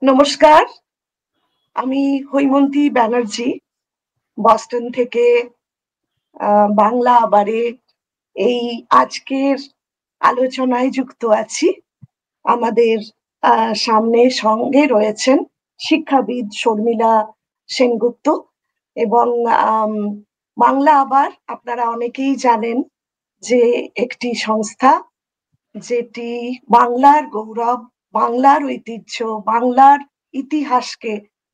নমস্কার, আমি হৈমন্তী ব্যানার্জি বস্টন থেকে বাংলা আবারে এই আজকের আলোচনায় যুক্ত আছি। আমাদের সামনে সঙ্গে রয়েছেন শিক্ষাবিদ শর্মিলা সেনগুপ্ত এবং বাংলা আবার আপনারা অনেকেই জানেন যে একটি সংস্থা যেটি বাংলার গৌরব, বাংলার ঐতিহ্য, বাংলার ইতিহাসকে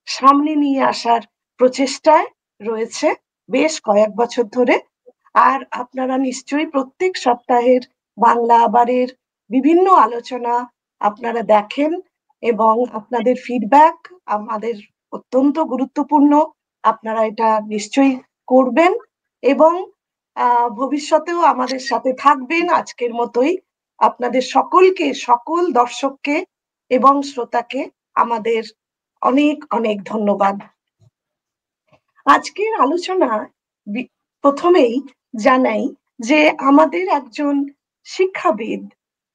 সামনে নিয়ে আসার প্রচেষ্টায় রয়েছে বেশ কয়েক বছর ধরে। আর আপনারা নিশ্চয়ই প্রত্যেক সপ্তাহের বাংলা আবারের বিভিন্ন আলোচনা আপনারা দেখেন এবং আপনাদের ফিডব্যাক আমাদের অত্যন্ত গুরুত্বপূর্ণ। আপনারা এটা নিশ্চয়ই করবেন এবং ভবিষ্যতেও আমাদের সাথে থাকবেন আজকের মতোই। আপনাদের সকলকে, সকল দর্শককে এবং শ্রোতাকে আমাদের অনেক অনেক ধন্যবাদ। আজকের আলোচনা প্রথমেই জানাই যে আমাদের একজন শিক্ষাবিদ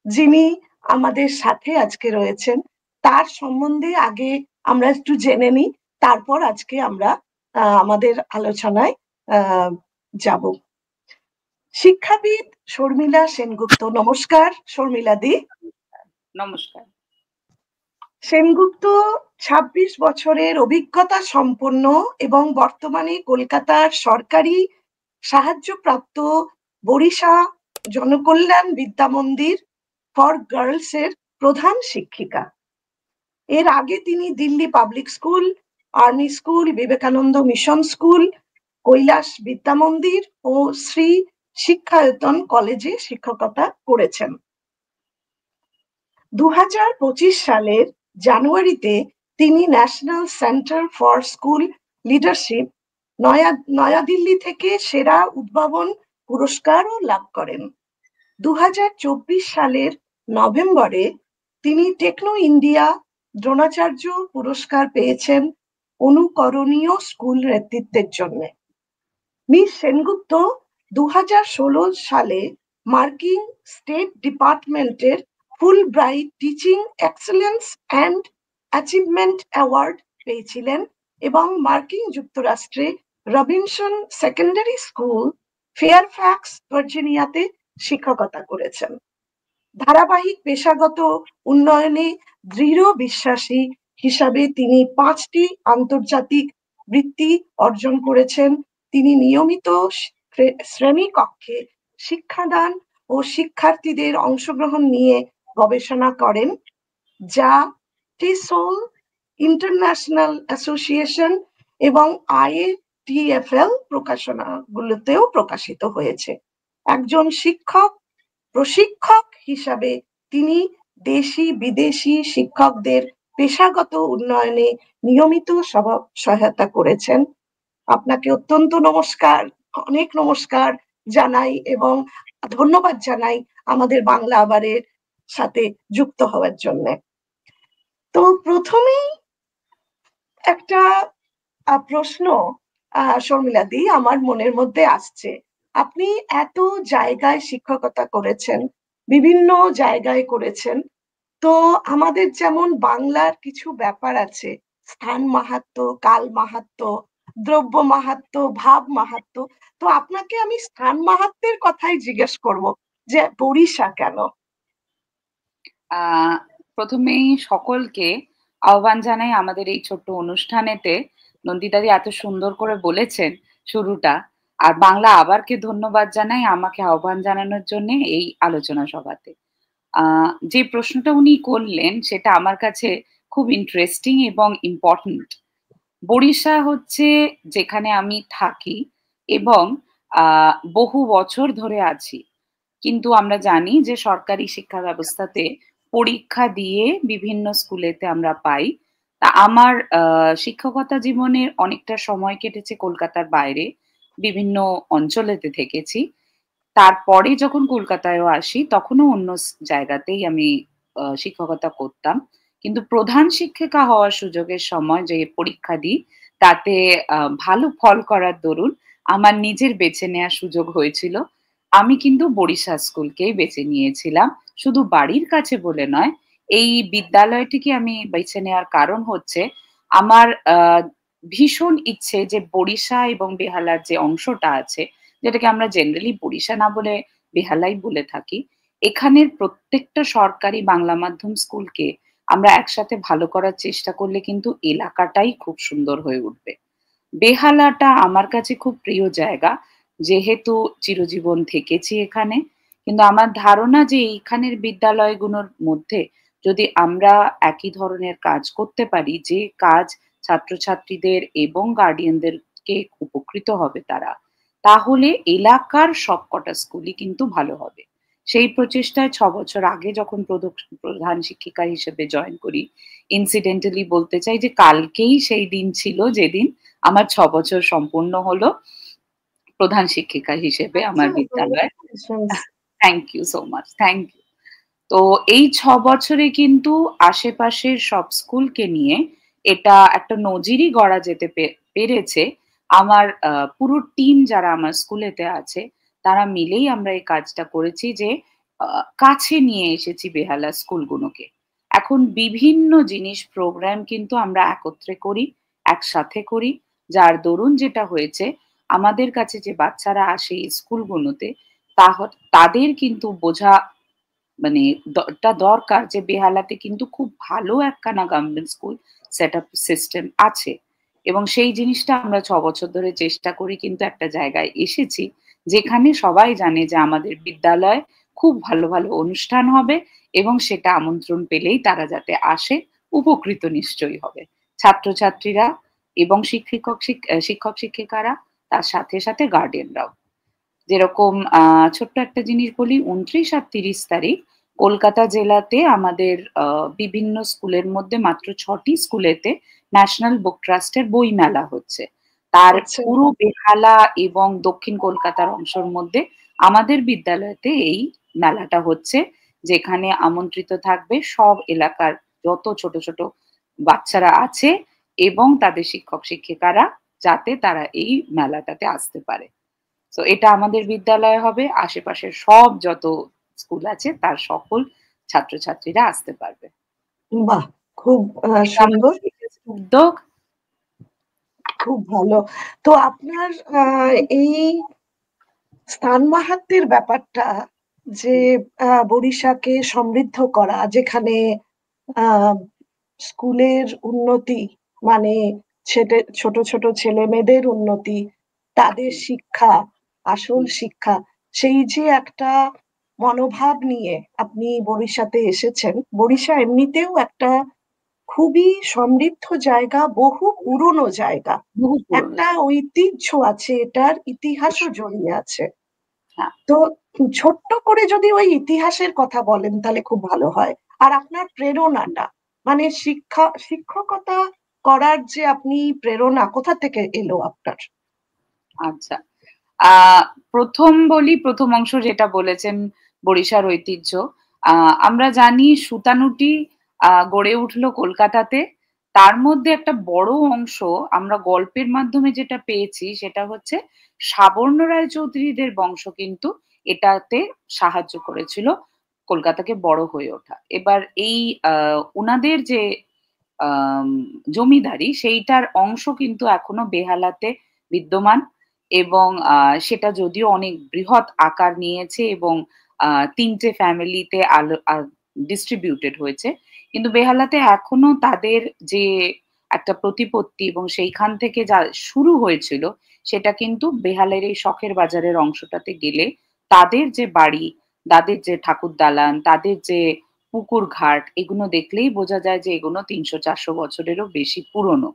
যিনি আমাদের সাথে আজকে রয়েছেন, তার সম্বন্ধে আগে আমরা একটু জেনে নিই, তারপর আজকে আমরা আমাদের আলোচনায় যাব। শিক্ষাবিদ শর্মিলা সেনগুপ্ত। নমস্কার শর্মিলা দি। নমস্কার। সেনগুপ্ত ২৬ বছরের অভিজ্ঞতা সম্পন্ন এবং বর্তমানে কলকাতার সরকারি সাহায্যপ্রাপ্ত বরিশা জনকল্যাণ বিদ্যামন্দির ফর গার্লস এর প্রধান শিক্ষিকা। এর আগে তিনি Delhi public school, army school, Vivekananda mission school, Kailash Vidyamandir ও শ্রী শিক্ষায়তন কলেজে শিক্ষকতা করেছেন। ২০২৫ সালের জানুয়ারিতে তিনি national centre for school leadership Naya Dilli থেকে সেরা উদ্ভাবন পুরস্কারও লাভ করেন। ২০২৪ সালের নভেম্বরে তিনি টেকনো ইন্ডিয়া দ্রোণাচার্য পুরস্কার পেয়েছেন অনুকরণীয় স্কুল নেতৃত্বের জন্য। মিস সেনগুপ্ত ২০১৬ সালে মার্কিন স্টেট ডিপার্টমেন্টের Fulbright teaching excellence and achievement award পেয়েছিলেন এবং মার্কিন যুক্তরাষ্ট্রে রবিনসন সেকেন্ডারি স্কুল, ফেয়ারফ্যাক্স, ভার্জিনিয়াতে শিক্ষকতা করেছেন। ধারাবাহিক পেশাগত উন্নয়নে দৃঢ় বিশ্বাসী হিসাবে তিনি 5টি আন্তর্জাতিক বৃত্তি অর্জন করেছেন। তিনি নিয়মিত শ্রেণীকক্ষে শিক্ষাদান ও শিক্ষার্থীদের অংশগ্রহণ নিয়ে গবেষণা করেন, যা টিসোল ইন্টারন্যাশনাল অ্যাসোসিয়েশন এবং IATFL প্রকাশনাগুলোতেও প্রকাশিত হয়েছে। একজন প্রশিক্ষক হিসাবে তিনি দেশি বিদেশি শিক্ষকদের পেশাগত উন্নয়নে নিয়মিত সহায়তা করেছেন। আপনাকে অত্যন্ত অনেক নমস্কার জানাই এবং ধন্যবাদ জানাই আমাদের বাংলা আবারের সাথে যুক্ত হওয়ার জন্য। তো প্রথমেই একটা প্রশ্ন শর্মিলা দি আমার মনের মধ্যে আসছে। আপনি এত জায়গায় শিক্ষকতা করেছেন, বিভিন্ন জায়গায় করেছেন, তো আমাদের যেমন বাংলার কিছু ব্যাপার আছে, স্থান মাহাত্ম্য, কাল মাহাত্ম্য, দ্রব্য মাহাত্ম্য, ভাব মাহাত্ম্য। তো আপনাকে আমি স্থান মাহাত্ম্যের কথাই জিজ্ঞেস করব যে বরিশা কেন? প্রথমেই সকলকে আহ্বান জানাই আমাদের এই ছোট্ট অনুষ্ঠানেতে। নন্দিতাদি এত সুন্দর করে বলেছেন শুরুটা, আর বাংলা আবারকে ধন্যবাদ জানাই আমাকে আহ্বান জানানোর জন্য এই আলোচনা সভাতে। যে প্রশ্নটা উনি করলেন সেটা আমার কাছে খুব ইন্টারেস্টিং এবং ইম্পর্টেন্ট। বরিশা হচ্ছে যেখানে আমি থাকি এবং বহু বছর ধরে আছি, কিন্তু আমরা জানি যে সরকারি শিক্ষা ব্যবস্থাতে পরীক্ষা দিয়ে বিভিন্ন স্কুলেতে আমরা পাই। তা আমার শিক্ষকতা জীবনের অনেকটা সময় কেটেছে কলকাতার বাইরে, বিভিন্ন অঞ্চলেতে থেকেছি। তারপরে যখন কলকাতায়ও আসি তখনও অন্য জায়গাতেই আমি শিক্ষকতা করতাম, কিন্তু প্রধান শিক্ষিকা হওয়ার সুযোগের সময় যে পরীক্ষা দিই তাতে ভালো ফল করার দরুন আমার নিজের বেছে নেওয়ার সুযোগ হয়েছিল। আমি কিন্তু বরিশা স্কুলকেই বেছে নিয়েছিলাম, শুধু বাড়ির কাছে বলে নয়, এই বিদ্যালয়টিকে আমি বেছে নেওয়ার কারণ হচ্ছে আমার ভীষণ ইচ্ছে যে বড়িশা এবং বেহালার যে অংশটা আছে, যেটাকে আমরা জেনারেলি বড়িশা না বলে বেহালাই বলে থাকি, এখানের প্রত্যেকটা সরকারি বাংলা মাধ্যম স্কুলকে আমরা একসাথে ভালো করার চেষ্টা করলে কিন্তু এলাকাটাই খুব সুন্দর হয়ে উঠবে। বেহালাটা আমার কাছে খুব প্রিয় জায়গা, যেহেতু চিরজীবন থেকেছি এখানে। কিন্তু আমার ধারণা যে এইখানের বিদ্যালয়গুলোর মধ্যে যদি আমরা একই ধরনের কাজ করতে পারি, যে কাজ ছাত্রছাত্রীদের এবং গার্ডিয়ানদেরকে উপকৃত হবে তারা, তাহলে এলাকার সবকটা স্কুলই কিন্তু ভালো হবে। সেই প্রচেষ্টায় ৬ বছর আগে যখন প্রধান শিক্ষিকা হিসেবে জয়েন করি, ইনসিডেন্টালি বলতে চাই যে কালকেই সেই দিন ছিল যেদিন আমার ৬ বছর সম্পূর্ণ হলো প্রধান শিক্ষিকা হিসেবে আমার আচ্ছা, বিদ্যালয়ে। Congratulations. Thank you so much, thank you. তো এই ৬ বছরে কিন্তু আশেপাশের সব স্কুলকে নিয়ে এটা একটা নজিরই গড়া যেতে পেরেছে। আমার পুরো টিম যারা আমার স্কুলেতে আছে, তারা মিলেই আমরা এই কাজটা করেছি যে কাছে নিয়ে এসেছি বেহালা স্কুলগুলোকে। এখন বিভিন্ন জিনিস প্রোগ্রাম কিন্তু আমরা একত্রে করি, একসাথে করি। যার দরুন যেটা হয়েছে, আমাদের কাছে যে বাচ্চারা আসে এই স্কুলগুলোতে, তাদের কিন্তু বোঝা মানে টা দরকার যে বেহালাতে কিন্তু খুব ভালো একখানা গভর্নমেন্ট স্কুল সেটআপ সিস্টেম আছে। এবং সেই জিনিসটা আমরা ৬ বছর ধরে চেষ্টা করি, কিন্তু একটা জায়গায় এসেছি যেখানে সবাই জানে যে আমাদের বিদ্যালয়ে খুব ভালো, ভালো অনুষ্ঠান হবে এবং সেটা আমন্ত্রণ পেলেই তারা যাতে আসে, উপকৃত নিশ্চয়ই হবে। ছাত্রছাত্রীরা এবং শিক্ষক-শিক্ষিকারা, তার সাথে, সাথে গার্ডিয়ানরাও। যেরকম ছোট্ট একটা জিনিস বলি, ২৯ আর ৩০ তারিখ কলকাতা জেলাতে আমাদের বিভিন্ন স্কুলের মধ্যে মাত্র ৬টি স্কুলেতে ন্যাশনাল বুক ট্রাস্টের বই মেলা হচ্ছে। তার আচ্ছা, পুরো বেহালা এবং দক্ষিণ কলকাতার অংশের মধ্যে আমাদের বিদ্যালয়তে এই মেলাটা হচ্ছে, যেখানে আমন্ত্রিত থাকবে সব এলাকার যত ছোট, ছোট বাচ্চারা আছে এবং তাদের শিক্ষক-শিক্ষিকারা, যাতে তারা এই মেলাটাতে আসতে পারে। তো এটা আমাদের বিদ্যালয়ে হবে। আশেপাশের সব যত স্কুল আছে তার সকল ছাত্রছাত্রীরা আসতে পারবে। বাহ! খুব এটা আমাদের সুন্দর। latest উদ্যোগ। খুব ভালো। তো আপনার আ এই স্থান মাহাত্ম্যের ব্যাপারটা, যে বরিশাকে সমৃদ্ধ করা, যেখানে আ স্কুলের উন্নতি মানে ছোট, ছোট ছেলেমেয়েদের উন্নতি, তাদের শিক্ষা, আসল হুম, শিক্ষা, সেই যে একটা মনোভাব নিয়ে আপনি বরিশাতে এসেছেন। বরিশা এমনিতেও একটা খুবই সমৃদ্ধ জায়গা, বহু পুরনো জায়গা। বহু পুরনো একটা জায়গা। ঐতিহ্য আছে, এটার ইতিহাসও অবশ্যই। জড়িয়ে আছে। হ্যাঁ, তো ছোট্ট করে যদি ওই ইতিহাসের কথা বলেন তাহলে খুব ভালো হয়। আর আপনার প্রেরণাটা, মানে শিক্ষকতা করার যে আপনি প্রেরণা কোথা থেকে এলো আপনার? আচ্ছা। আ ১ম বলি, ১ম অংশ যেটা বলেছেন বরিশার ঐতিহ্য। আ আমরা জানি সুতানুটি গড়ে উঠলো কলকাতাতে। তার মধ্যে একটা বড় অংশ আমরা গল্পের মাধ্যমে যেটা পেয়েছি সেটা হচ্ছে সাবর্ণ রায়চৌধুরীদের বংশ কিন্তু এটাতে সাহায্য করেছিল কলকাতাকে বড় হয়ে ওঠা। এবার এই আ উনাদের যে আম জমিদারি, সেইটার অংশ কিন্তু এখনো বেহালাতে বিদ্যমান এবং সেটা যদিও অনেক বৃহৎ আকার নিয়েছে এবং ৩ টে ফ্যামিলিতে ডিস্ট্রিবিউটেড হয়েছে। কিন্তু বেহালাতে এখনো তাদের যে একটা প্রতিপত্তি এবং সেইখান থেকে যা শুরু হয়েছিল, সেটা কিন্তু বেহালের এই শখের বাজারের অংশটাতে গেলে তাদের যে বাড়ি, তাদের যে ঠাকুর দালান, তাদের যে পুকুর ঘাট, এগুলো দেখলেই বোঝা যায় যে এগুলো ৩০০-৪০০ বছরেরও বেশি পুরনো।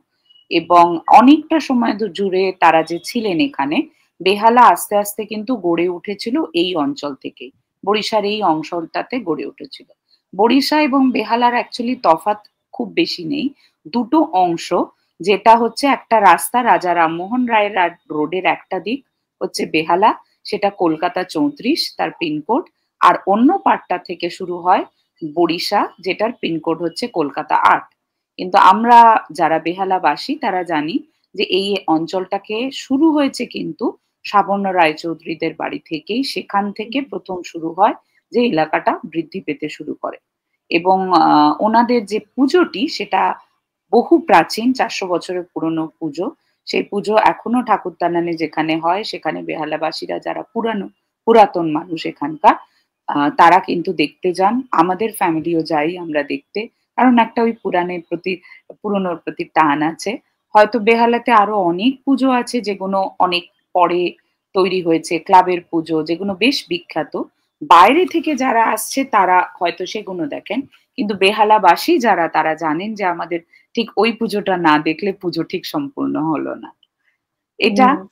এবং অনেকটা সময় জুড়ে তারা যে ছিলেন এখানে, বেহালা আস্তে, আস্তে কিন্তু গড়ে উঠেছিল এই অঞ্চল থেকেই। বরিশার এই অংশটাতে গড়ে উঠেছিল। বরিশা এবং বেহালার অ্যাকচুয়ালি তফাৎ খুব বেশি নেই। দুটো অংশ, যেটা হচ্ছে একটা রাস্তা রাজা রামমোহন রায়ের রোডের একটা দিক হচ্ছে বেহালা, সেটা কলকাতা ৩৪ তার পিনকোড। আর অন্য পার্টটা থেকে শুরু হয় বরিশা, যেটার পিনকোড হচ্ছে কলকাতা ৮। কিন্তু আমরা যারা বেহালাবাসী তারা জানি যে এই অঞ্চলটাকে শুরু হয়েছে কিন্তু সাবর্ণ রায়চৌধুরীদের বাড়ি থেকেই। সেখান থেকে ১ম শুরু হয় যে এলাকাটা বৃদ্ধি পেতে শুরু করে। এবং ওনাদের যে পুজোটি সেটা বহু প্রাচীন, 400 বছরের পুরনো পুজো। সেই পুজো এখনো ঠাকুরদালানে যেখানে হয়, সেখানে বেহালাবাসীরা যারা পুরাতন মানুষ এখানকার, তারা কিন্তু দেখতে যান। আমাদের ফ্যামিলিও যাই আমরা দেখতে। কারণ একটা ওই পুরনোর প্রতি টান আছে। হয়তো বেহালাতে আরো অনেক পুজো আছে যেগুলো অনেক পরে তৈরি হয়েছে, ক্লাবের পুজো যেগুলো বেশ বিখ্যাত। বাইরে থেকে যারা আসছে তারা হয়তো সেগুলো দেখেন। কিন্তু বেহালাবাসী যারা, তারা জানেন যে আমাদের ঠিক ওই পুজোটা না দেখলে পুজো ঠিক সম্পূর্ণ হলো না। এটা হুম।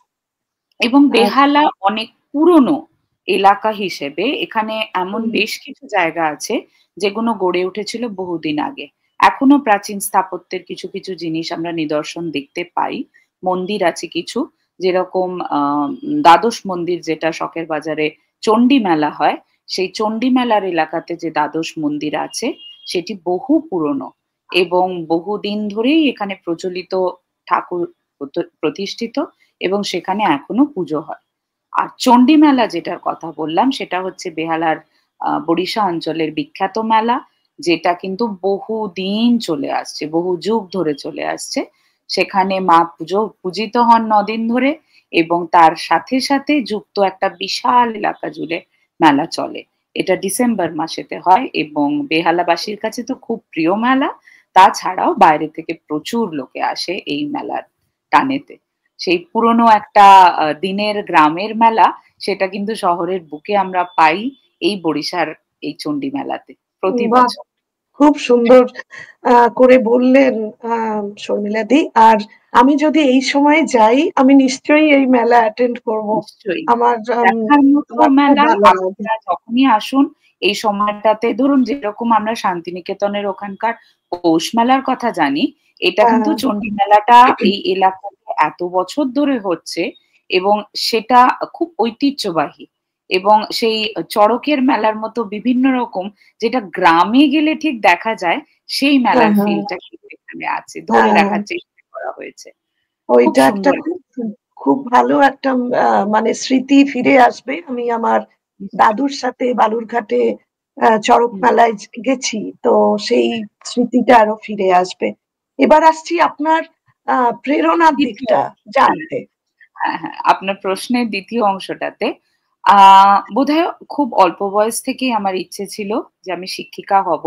এবং আচ্ছা। বেহালা অনেক পুরনো এলাকা হিসেবে এখানে এমন হুম। বেশ কিছু জায়গা আছে যেগুলো গড়ে উঠেছিল বহুদিন আগে। এখনো প্রাচীন স্থাপত্যের কিছু কিছু জিনিস আমরা নিদর্শন দেখতে পাই। মন্দির আছে কিছু, যেরকম দ্বাদশ মন্দির, যেটা শখের বাজারে চণ্ডী মেলা হয়, সেই চণ্ডী মেলার এলাকাতে যে দ্বাদশ মন্দির আছে সেটি বহু পুরনো এবং বহুদিন ধরেই এখানে প্রচলিত ঠাকুর প্রতিষ্ঠিত এবং সেখানে এখনো পুজো হয়। আর চণ্ডী মেলা যেটার কথা বললাম সেটা হচ্ছে বেহালার বড়িশা অঞ্চলের বিখ্যাত মেলা, যেটা কিন্তু বহুদিন চলে আসছে, বহু যুগ ধরে চলে আসছে। সেখানে মা পূজিত হন 9 দিন ধরে এবং তার সাথে সাথে যুক্ত একটা বিশাল এলাকা জুড়ে মেলা চলে। এটা ডিসেম্বর মাসেতে হয় এবং বেহালাবাসীর কাছে তো খুব প্রিয় মেলা। তাছাড়াও বাইরে থেকে প্রচুর লোকে আসে এই মেলার টানেতে। সেই পুরনো একটা দিনের গ্রামের মেলা, সেটা কিন্তু শহরের বুকে আমরা পাই এই বরিশার এই চণ্ডী মেলাতে প্রতি বাহ! বছর। খুব সুন্দর করে বললেন শর্মিলাদি। আর আমি যদি এই সময় যাই, আমি নিশ্চয়ই এই মেলা অ্যাটেন্ড করব। নিশ্চয়ই। আমার দেখার মতো আমার খুব মেলা। ভালো লাগবে। আপনারা যখনই আসুন এই সময়টাতে, ধরুন যেরকম আমরা শান্তিনিকেতনের ওখানকার পৌষ মেলার কথা জানি, এটা কিন্তু হ্যাঁ, চণ্ডী মেলাটা এই এলাকাতে এত বছর ধরে হচ্ছে এবং সেটা খুব ঐতিহ্যবাহী এবং সেই চড়কের মেলার মতো বিভিন্ন রকম, যেটা গ্রামে গেলে ঠিক দেখা যায়, সেই হ্যাঁ, মেলার হ্যাঁ, ফিলটা কিন্তু এখানে আছে। ধরে হ্যাঁ। রাখার চেষ্টা করা হয়েছে। খুব ওইটা একটা সুন্দর। খুব ভালো একটা মানে স্মৃতি ফিরে আসবে। আমি আমার নিশ্চয়ই। দাদুর সাথে বালুরঘাটে চড়ক হুম, মেলায় গেছি। তো সেই স্মৃতিটা আরো ফিরে আসবে। এবার আসছি আপনার প্রেরণার দ্বিতীয়, দিকটা হ্যাঁ। জানতে। হ্যাঁ, আপনার প্রশ্নের ২য় অংশটাতে আ বোধহয় খুব অল্প বয়স থেকেই আমার ইচ্ছে ছিল যে আমি শিক্ষিকা হব।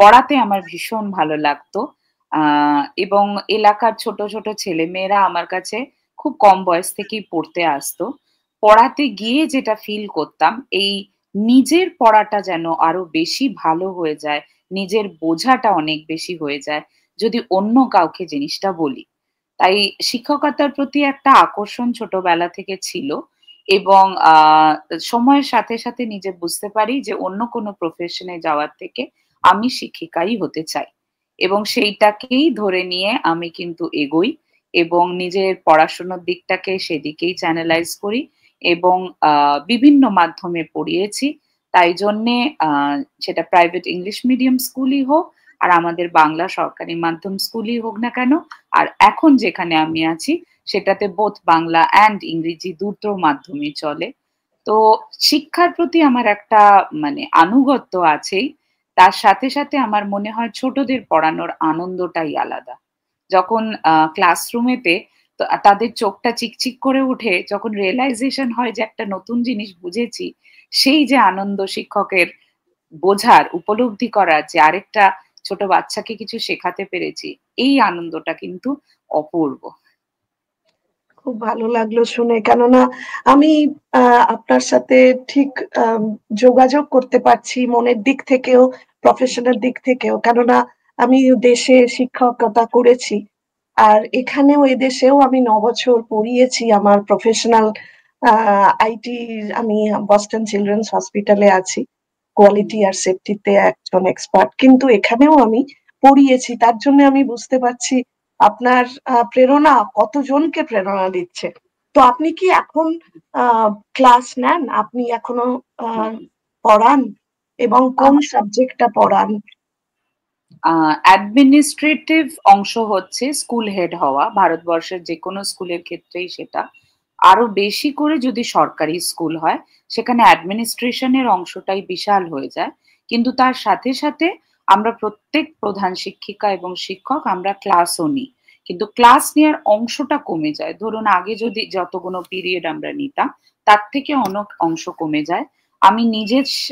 পড়াতে আমার ভীষণ ভালো লাগতো। আ এবং এলাকার ছোট, ছোট ছেলেমেয়েরা আমার কাছে খুব কম বয়স থেকেই পড়তে আসতো। পড়াতে গিয়ে যেটা ফিল করতাম, এই নিজের পড়াটা যেন আরো বেশি ভালো হয়ে যায়, নিজের বোঝাটা অনেক বেশি হয়ে যায় যদি অন্য কাউকে জিনিসটা বলি। তাই শিক্ষকতার প্রতি একটা আকর্ষণ ছোটবেলা থেকে ছিল এবং সময়ের সাথে সাথে নিজে বুঝতে পারি যে অন্য কোনো প্রফেশনে যাওয়ার থেকে আমি শিক্ষিকাই হতে চাই এবং সেইটাকেই ধরে নিয়ে আমি কিন্তু এগোই এবং নিজের পড়াশোনার দিকটাকে সেদিকেই চ্যানেলাইজ করি এবং বিভিন্ন মাধ্যমে পড়িয়েছি। তাই জন্যে সেটা প্রাইভেট ইংলিশ মিডিয়াম স্কুলই হোক আর আমাদের বাংলা সরকারি মাধ্যম স্কুলই হোক না কেন, আর এখন যেখানে আমি আছি সেটাতে বোথ বাংলা অ্যান্ড ইংরেজি দুটো মাধ্যমই চলে। তো শিক্ষার প্রতি আমার একটা মানে আনুগত্য আছেই। তার সাথে সাথে আমার মনে হয় ছোটদের পড়ানোর আনন্দটাই আলাদা। যখন ক্লাসরুমেতে তাদের চোখটা চিকচিক করে উঠে, যখন রিয়ালাইজেশন হয় যে একটা নতুন জিনিস বুঝেছি, সেই যে আনন্দ শিক্ষকের বোঝার, উপলব্ধি করার যে আরেকটা ছোট বাচ্চাকে কিছু শেখাতে পেরেছি, এই আনন্দটা কিন্তু অপূর্ব। খুব ভালো লাগলো শুনে। কেননা আমি আপনার সাথে ঠিক আম যোগাযোগ করতে পারছি মনের দিক থেকেও, প্রফেশনের দিক থেকেও। কেননা আমি দেশে শিক্ষকতা করেছি। আর এখানেও এদেশেও আমি ৯ বছর পড়িয়েছি। আমার প্রফেশনাল আ আইটি, আমি বস্টন চিলড্রেন্স হসপিটালে আছি। হুম, কোয়ালিটি আর সেফটিতে একজন এক্সপার্ট। কিন্তু এখানেও আমি পড়িয়েছি। তার জন্য আমি বুঝতে পারছি আপনার প্রেরণা কতজনকে প্রেরণা দিচ্ছে। তো আপনি কি এখন আ ক্লাস নেন? আপনি এখনো আ হুম। পড়ান? এবং কোন আমার সাবজেক্টটা পড়ান? অ্যাডমিনিস্ট্রেটিভ অংশ হচ্ছে স্কুল হেড হওয়া। ভারতবর্ষের যেকোনো স্কুলের ক্ষেত্রেই সেটা। আরো বেশি করে যদি সরকারি স্কুল হয়, সেখানে অ্যাডমিনিস্ট্রেশন এর অংশটাই বিশাল হয়ে যায়। কিন্তু তার সাথে সাথে আমরা প্রত্যেক প্রধান শিক্ষিকা এবং শিক্ষক আমরা ক্লাসও নিই, কিন্তু ক্লাস নেওয়ার অংশটা কমে যায়। ধরুন আগে যদি যতগুলো পিরিয়ড আমরা নিতাম তার থেকে অনেক অংশ কমে যায়। আমি নিজস্ব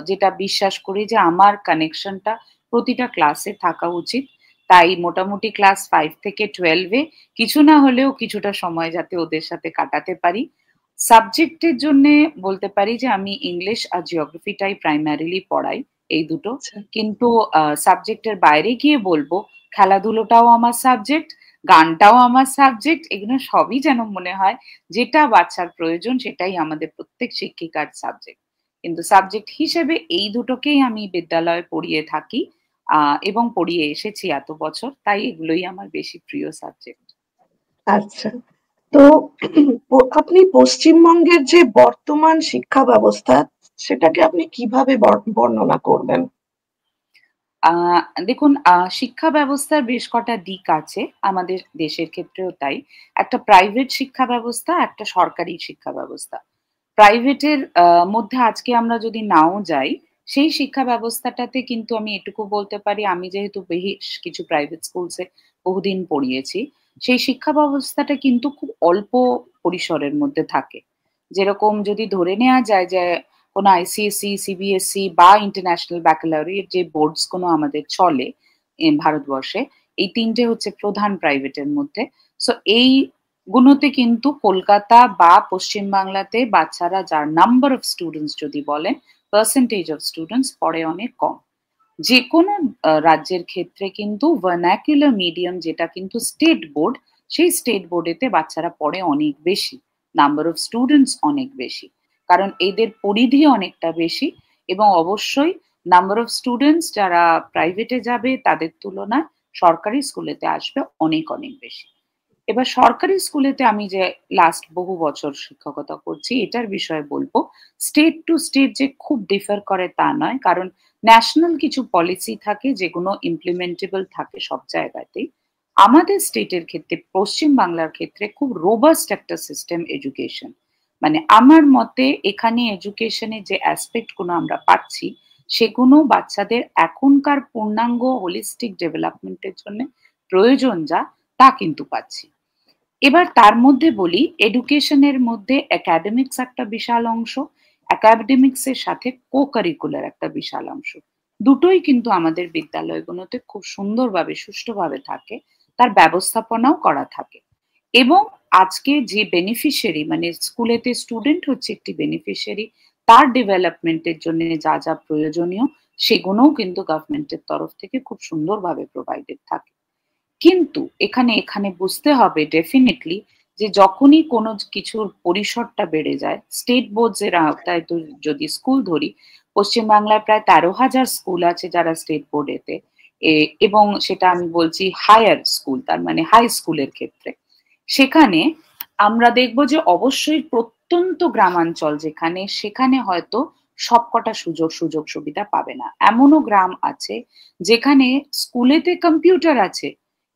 যেটা বিশ্বাস করি যে আমার কানেকশনটা প্রতিটা ক্লাসে থাকা উচিত। তাই মোটামুটি ক্লাস 5 থেকে 12-এ কিছু না হলেও কিছুটা সময় যাতে ওদের সাথে কাটাতে পারি। সাবজেক্টের জন্যে বলতে পারি যে আমি ইংলিশ আর জিওগ্রাফিটাই প্রাইমারিলি পড়াই, এই দুটো। আচ্ছা। কিন্তু সাবজেক্টের বাইরে গিয়ে বলবো খেলাধুলোটাও আমার সাবজেক্ট, গানটাও আমার সাবজেক্ট। এগুলো সবই যেন মনে হয় যেটা বাচ্চার প্রয়োজন সেটাই আমাদের প্রত্যেক শিক্ষিকার সাবজেক্ট। কিন্তু সাবজেক্ট হিসেবে এই দুটোকেই আমি বিদ্যালয়ে পড়িয়ে থাকি এবং পড়িয়ে এসেছি এত বছর। তাই এগুলোই আমার বেশি প্রিয় সাবজেক্ট। আচ্ছা। তো আপনি পশ্চিমবঙ্গের যে বর্তমান শিক্ষা ব্যবস্থা সেটাকে আপনি কিভাবে বর্ণনা করবেন? দেখুন শিক্ষা ব্যবস্থার বেশ কটা দিক আছে আমাদের দেশের ক্ষেত্রেও তাই। একটা প্রাইভেট শিক্ষা ব্যবস্থা, একটা সরকারি শিক্ষা ব্যবস্থা। প্রাইভেটের মধ্যে আজকে আমরা যদি নাও যাই, সেই শিক্ষা ব্যবস্থাটাতে কিন্তু আমি এটুকু বলতে পারি, আমি যেহেতু বেশ কিছু প্রাইভেট স্কুলসে বহুদিন পড়িয়েছি, সেই শিক্ষা ব্যবস্থাটা কিন্তু খুব অল্প পরিসরের মধ্যে থাকে। যেরকম যদি ধরে নেয়া যায় যে কোনো আইসিএসসি, সিবিএসসি বা ইন্টারন্যাশনাল ব্যাকালরিয়েট যে বোর্ডস গুলো আমাদের চলে ভারতবর্ষে, এই ৩ টে হচ্ছে প্রধান প্রাইভেটের মধ্যে। সো এই গুলোতে কিন্তু কলকাতা বা পশ্চিমবাংলাতে বাচ্চারা যার নাম্বার অফ স্টুডেন্টস যদি বলেন, পার্সেন্টেজ অফ স্টুডেন্টস পড়ে অনেক কম। যেকোনো রাজ্যের ক্ষেত্রে কিন্তু ভার্নাকুলার মিডিয়াম যেটা কিন্তু স্টেট বোর্ড, সেই স্টেট বোর্ডেতে বাচ্চারা পড়ে অনেক বেশি। নাম্বার অফ স্টুডেন্টস অনেক বেশি। কারণ এদের পরিধি অনেকটা বেশি এবং অবশ্যই নাম্বার অফ স্টুডেন্টস যারা প্রাইভেটে যাবে তাদের তুলনায় সরকারি স্কুলেতে আসবে অনেক, অনেক বেশি। এবার সরকারি স্কুলেতে আমি যে লাস্ট বহু বছর শিক্ষকতা করছি এটার বিষয়ে বলবো, স্টেট টু স্টেট যে খুব ডিফার করে তা নয়। কারণ ন্যাশনাল কিছু পলিসি থাকে যেগুলো ইমপ্লিমেন্টেবল থাকে সব জায়গাতেই। আমাদের স্টেটের ক্ষেত্রে পশ্চিম বাংলার ক্ষেত্রে খুব রোবাস্ট একটা সিস্টেম এডুকেশন। মানে আমার মতে এখানে এডুকেশনের যে অ্যাসপেক্ট গুলো আমরা পাচ্ছি সেগুলো বাচ্চাদের এখনকার পূর্ণাঙ্গ হোলিস্টিক ডেভেলপমেন্টের জন্য প্রয়োজন যা তা কিন্তু পাচ্ছি। এবার তার মধ্যে বলি এডুকেশনের মধ্যে একাডেমিক্স একটা বিশাল অংশ, একাডেমিক্স এর সাথে কো কারিকুলার একটা বিশাল অংশ। দুটোই কিন্তু আমাদের বিদ্যালয়গুলোতে খুব সুন্দরভাবে সুষ্ঠুভাবে থাকে, তার ব্যবস্থাপনাও করা থাকে। এবং আজকে যে বেনিফিশিয়ারি মানে স্কুলেতে স্টুডেন্ট হচ্ছে একটি বেনিফিশিয়ারি, তার ডেভেলপমেন্টের জন্য যা যা প্রয়োজনীয় সেগুলোও কিন্তু গভর্নমেন্টের তরফ থেকে খুব সুন্দরভাবে প্রোভাইডেড থাকে। কিন্তু এখানে এখানে বুঝতে হবে ডেফিনেটলি যে যখনই কোনো কিছুর পরিসরটা বেড়ে যায়, স্টেট বোর্ডস এর আওতায় তো যদি স্কুল ধরি, পশ্চিমবাংলায় প্রায় 13,000 স্কুল আছে যারা স্টেট বোর্ডেতে, এবং সেটা আমি বলছি হায়ার স্কুল, তার মানে হাই স্কুলের ক্ষেত্রে। সেখানে আমরা দেখব যে অবশ্যই প্রত্যন্ত গ্রামাঞ্চল যেখানে, সেখানে হয়তো সবকটা সুযোগ সুবিধা পাবে না। এমনও গ্রাম আছে যেখানে স্কুলেতে কম্পিউটার আছে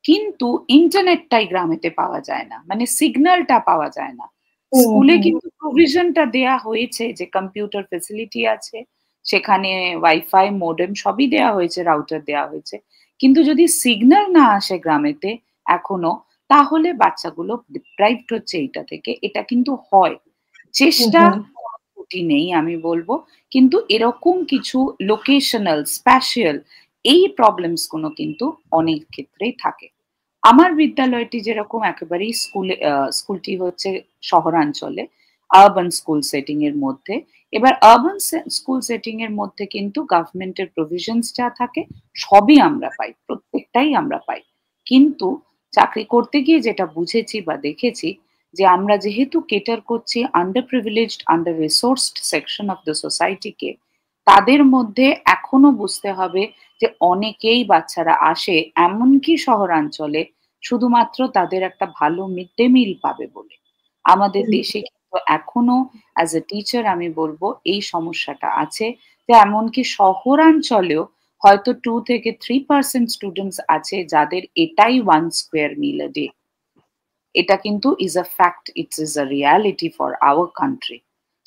কিন্তু ইন্টারনেটটাই গ্রামেতে পাওয়া যায় না, মানে সিগন্যালটা পাওয়া যায় না। হুম, স্কুলে হুম। কিন্তু প্রভিশনটা দেয়া হয়েছে যে কম্পিউটার ফেসিলিটি আছে, সেখানে ওয়াইফাই মোডেম সবই দেয়া হয়েছে, রাউটার দেয়া হয়েছে। কিন্তু যদি সিগন্যাল না আসে গ্রামেতে এখনো, তাহলে বাচ্চাগুলো ডিপ্রাইভড হচ্ছে এইটা থেকে। এটা কিন্তু হয়। হুম, চেষ্টা হুম। কোনো ত্রুটি নেই আমি বলব। কিন্তু এরকম কিছু লোকেশনাল, স্প্যাশিয়াল এই প্রবলেমস গুলো কিন্তু অনেক ক্ষেত্রেই থাকে। আমার বিদ্যালয়টি যেরকম একেবারেই স্কুলটি হচ্ছে শহরাঞ্চলে, আরবান স্কুল সেটিং এর মধ্যে। এবার আরবান স্কুল সেটিং এর মধ্যে কিন্তু গভর্নমেন্টের প্রভিশনস যা থাকে সবই আমরা পাই, প্রত্যেকটাই আমরা পাই। কিন্তু চাকরি করতে গিয়ে যেটা বুঝেছি বা দেখেছি যে আমরা যেহেতু কেটার করছি under privileged, under resourced section of the সোসাইটিকে, তাদের মধ্যে এখনো বুঝতে হবে যে অনেকেই বাচ্চারা আসে এমনকি শহরাঞ্চলে শুধুমাত্র তাদের একটা ভালো মিড ডে মিল পাবে বলে। আমাদের হুম। দেশে কিন্তু এখনো অ্যাজ এ টিচার আমি বলবো এই সমস্যাটা আছে যে এমনকি শহরাঞ্চলেও হয়তো 2 থেকে 3% স্টুডেন্টস আছে যাদের এটাই 1 স্কোয়ার মিল আ ডে। এটা কিন্তু is a fact, it's is a reality for our country.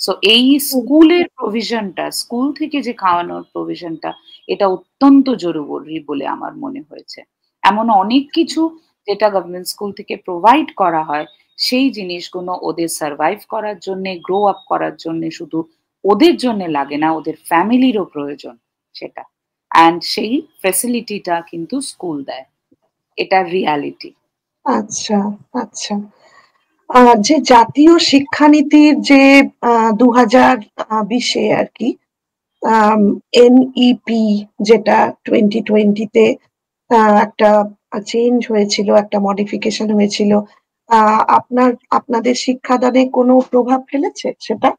So এই স্কুলের প্রভিশনটা, স্কুল থেকে যে খাওয়ানোর প্রভিশনটা, এটা অত্যন্ত জরুরি বলে আমার মনে হয়েছে। এমন অনেক কিছু যেটা গভর্নমেন্ট স্কুল থেকে প্রোভাইড করা হয়, সেই জিনিসগুলো ওদের সার্ভাইভ করার জন্যে, গ্রো আপ করার জন্যে শুধু ওদের জন্যে লাগে না, ওদের ফ্যামিলিরও প্রয়োজন সেটা। অ্যান্ড সেই ফেসিলিটিটা কিন্তু স্কুল দেয়। এটা রিয়ালিটি। আচ্ছা, আচ্ছা। যে জাতীয় শিক্ষানীতির যে 2020-এ আর কি NEP যেটা 2020-তে একটা চেঞ্জ হয়েছিল, একটা মডিফিকেশন হয়েছিল, আপনাদের শিক্ষাদানে কোনো প্রভাব ফেলেছে সেটা?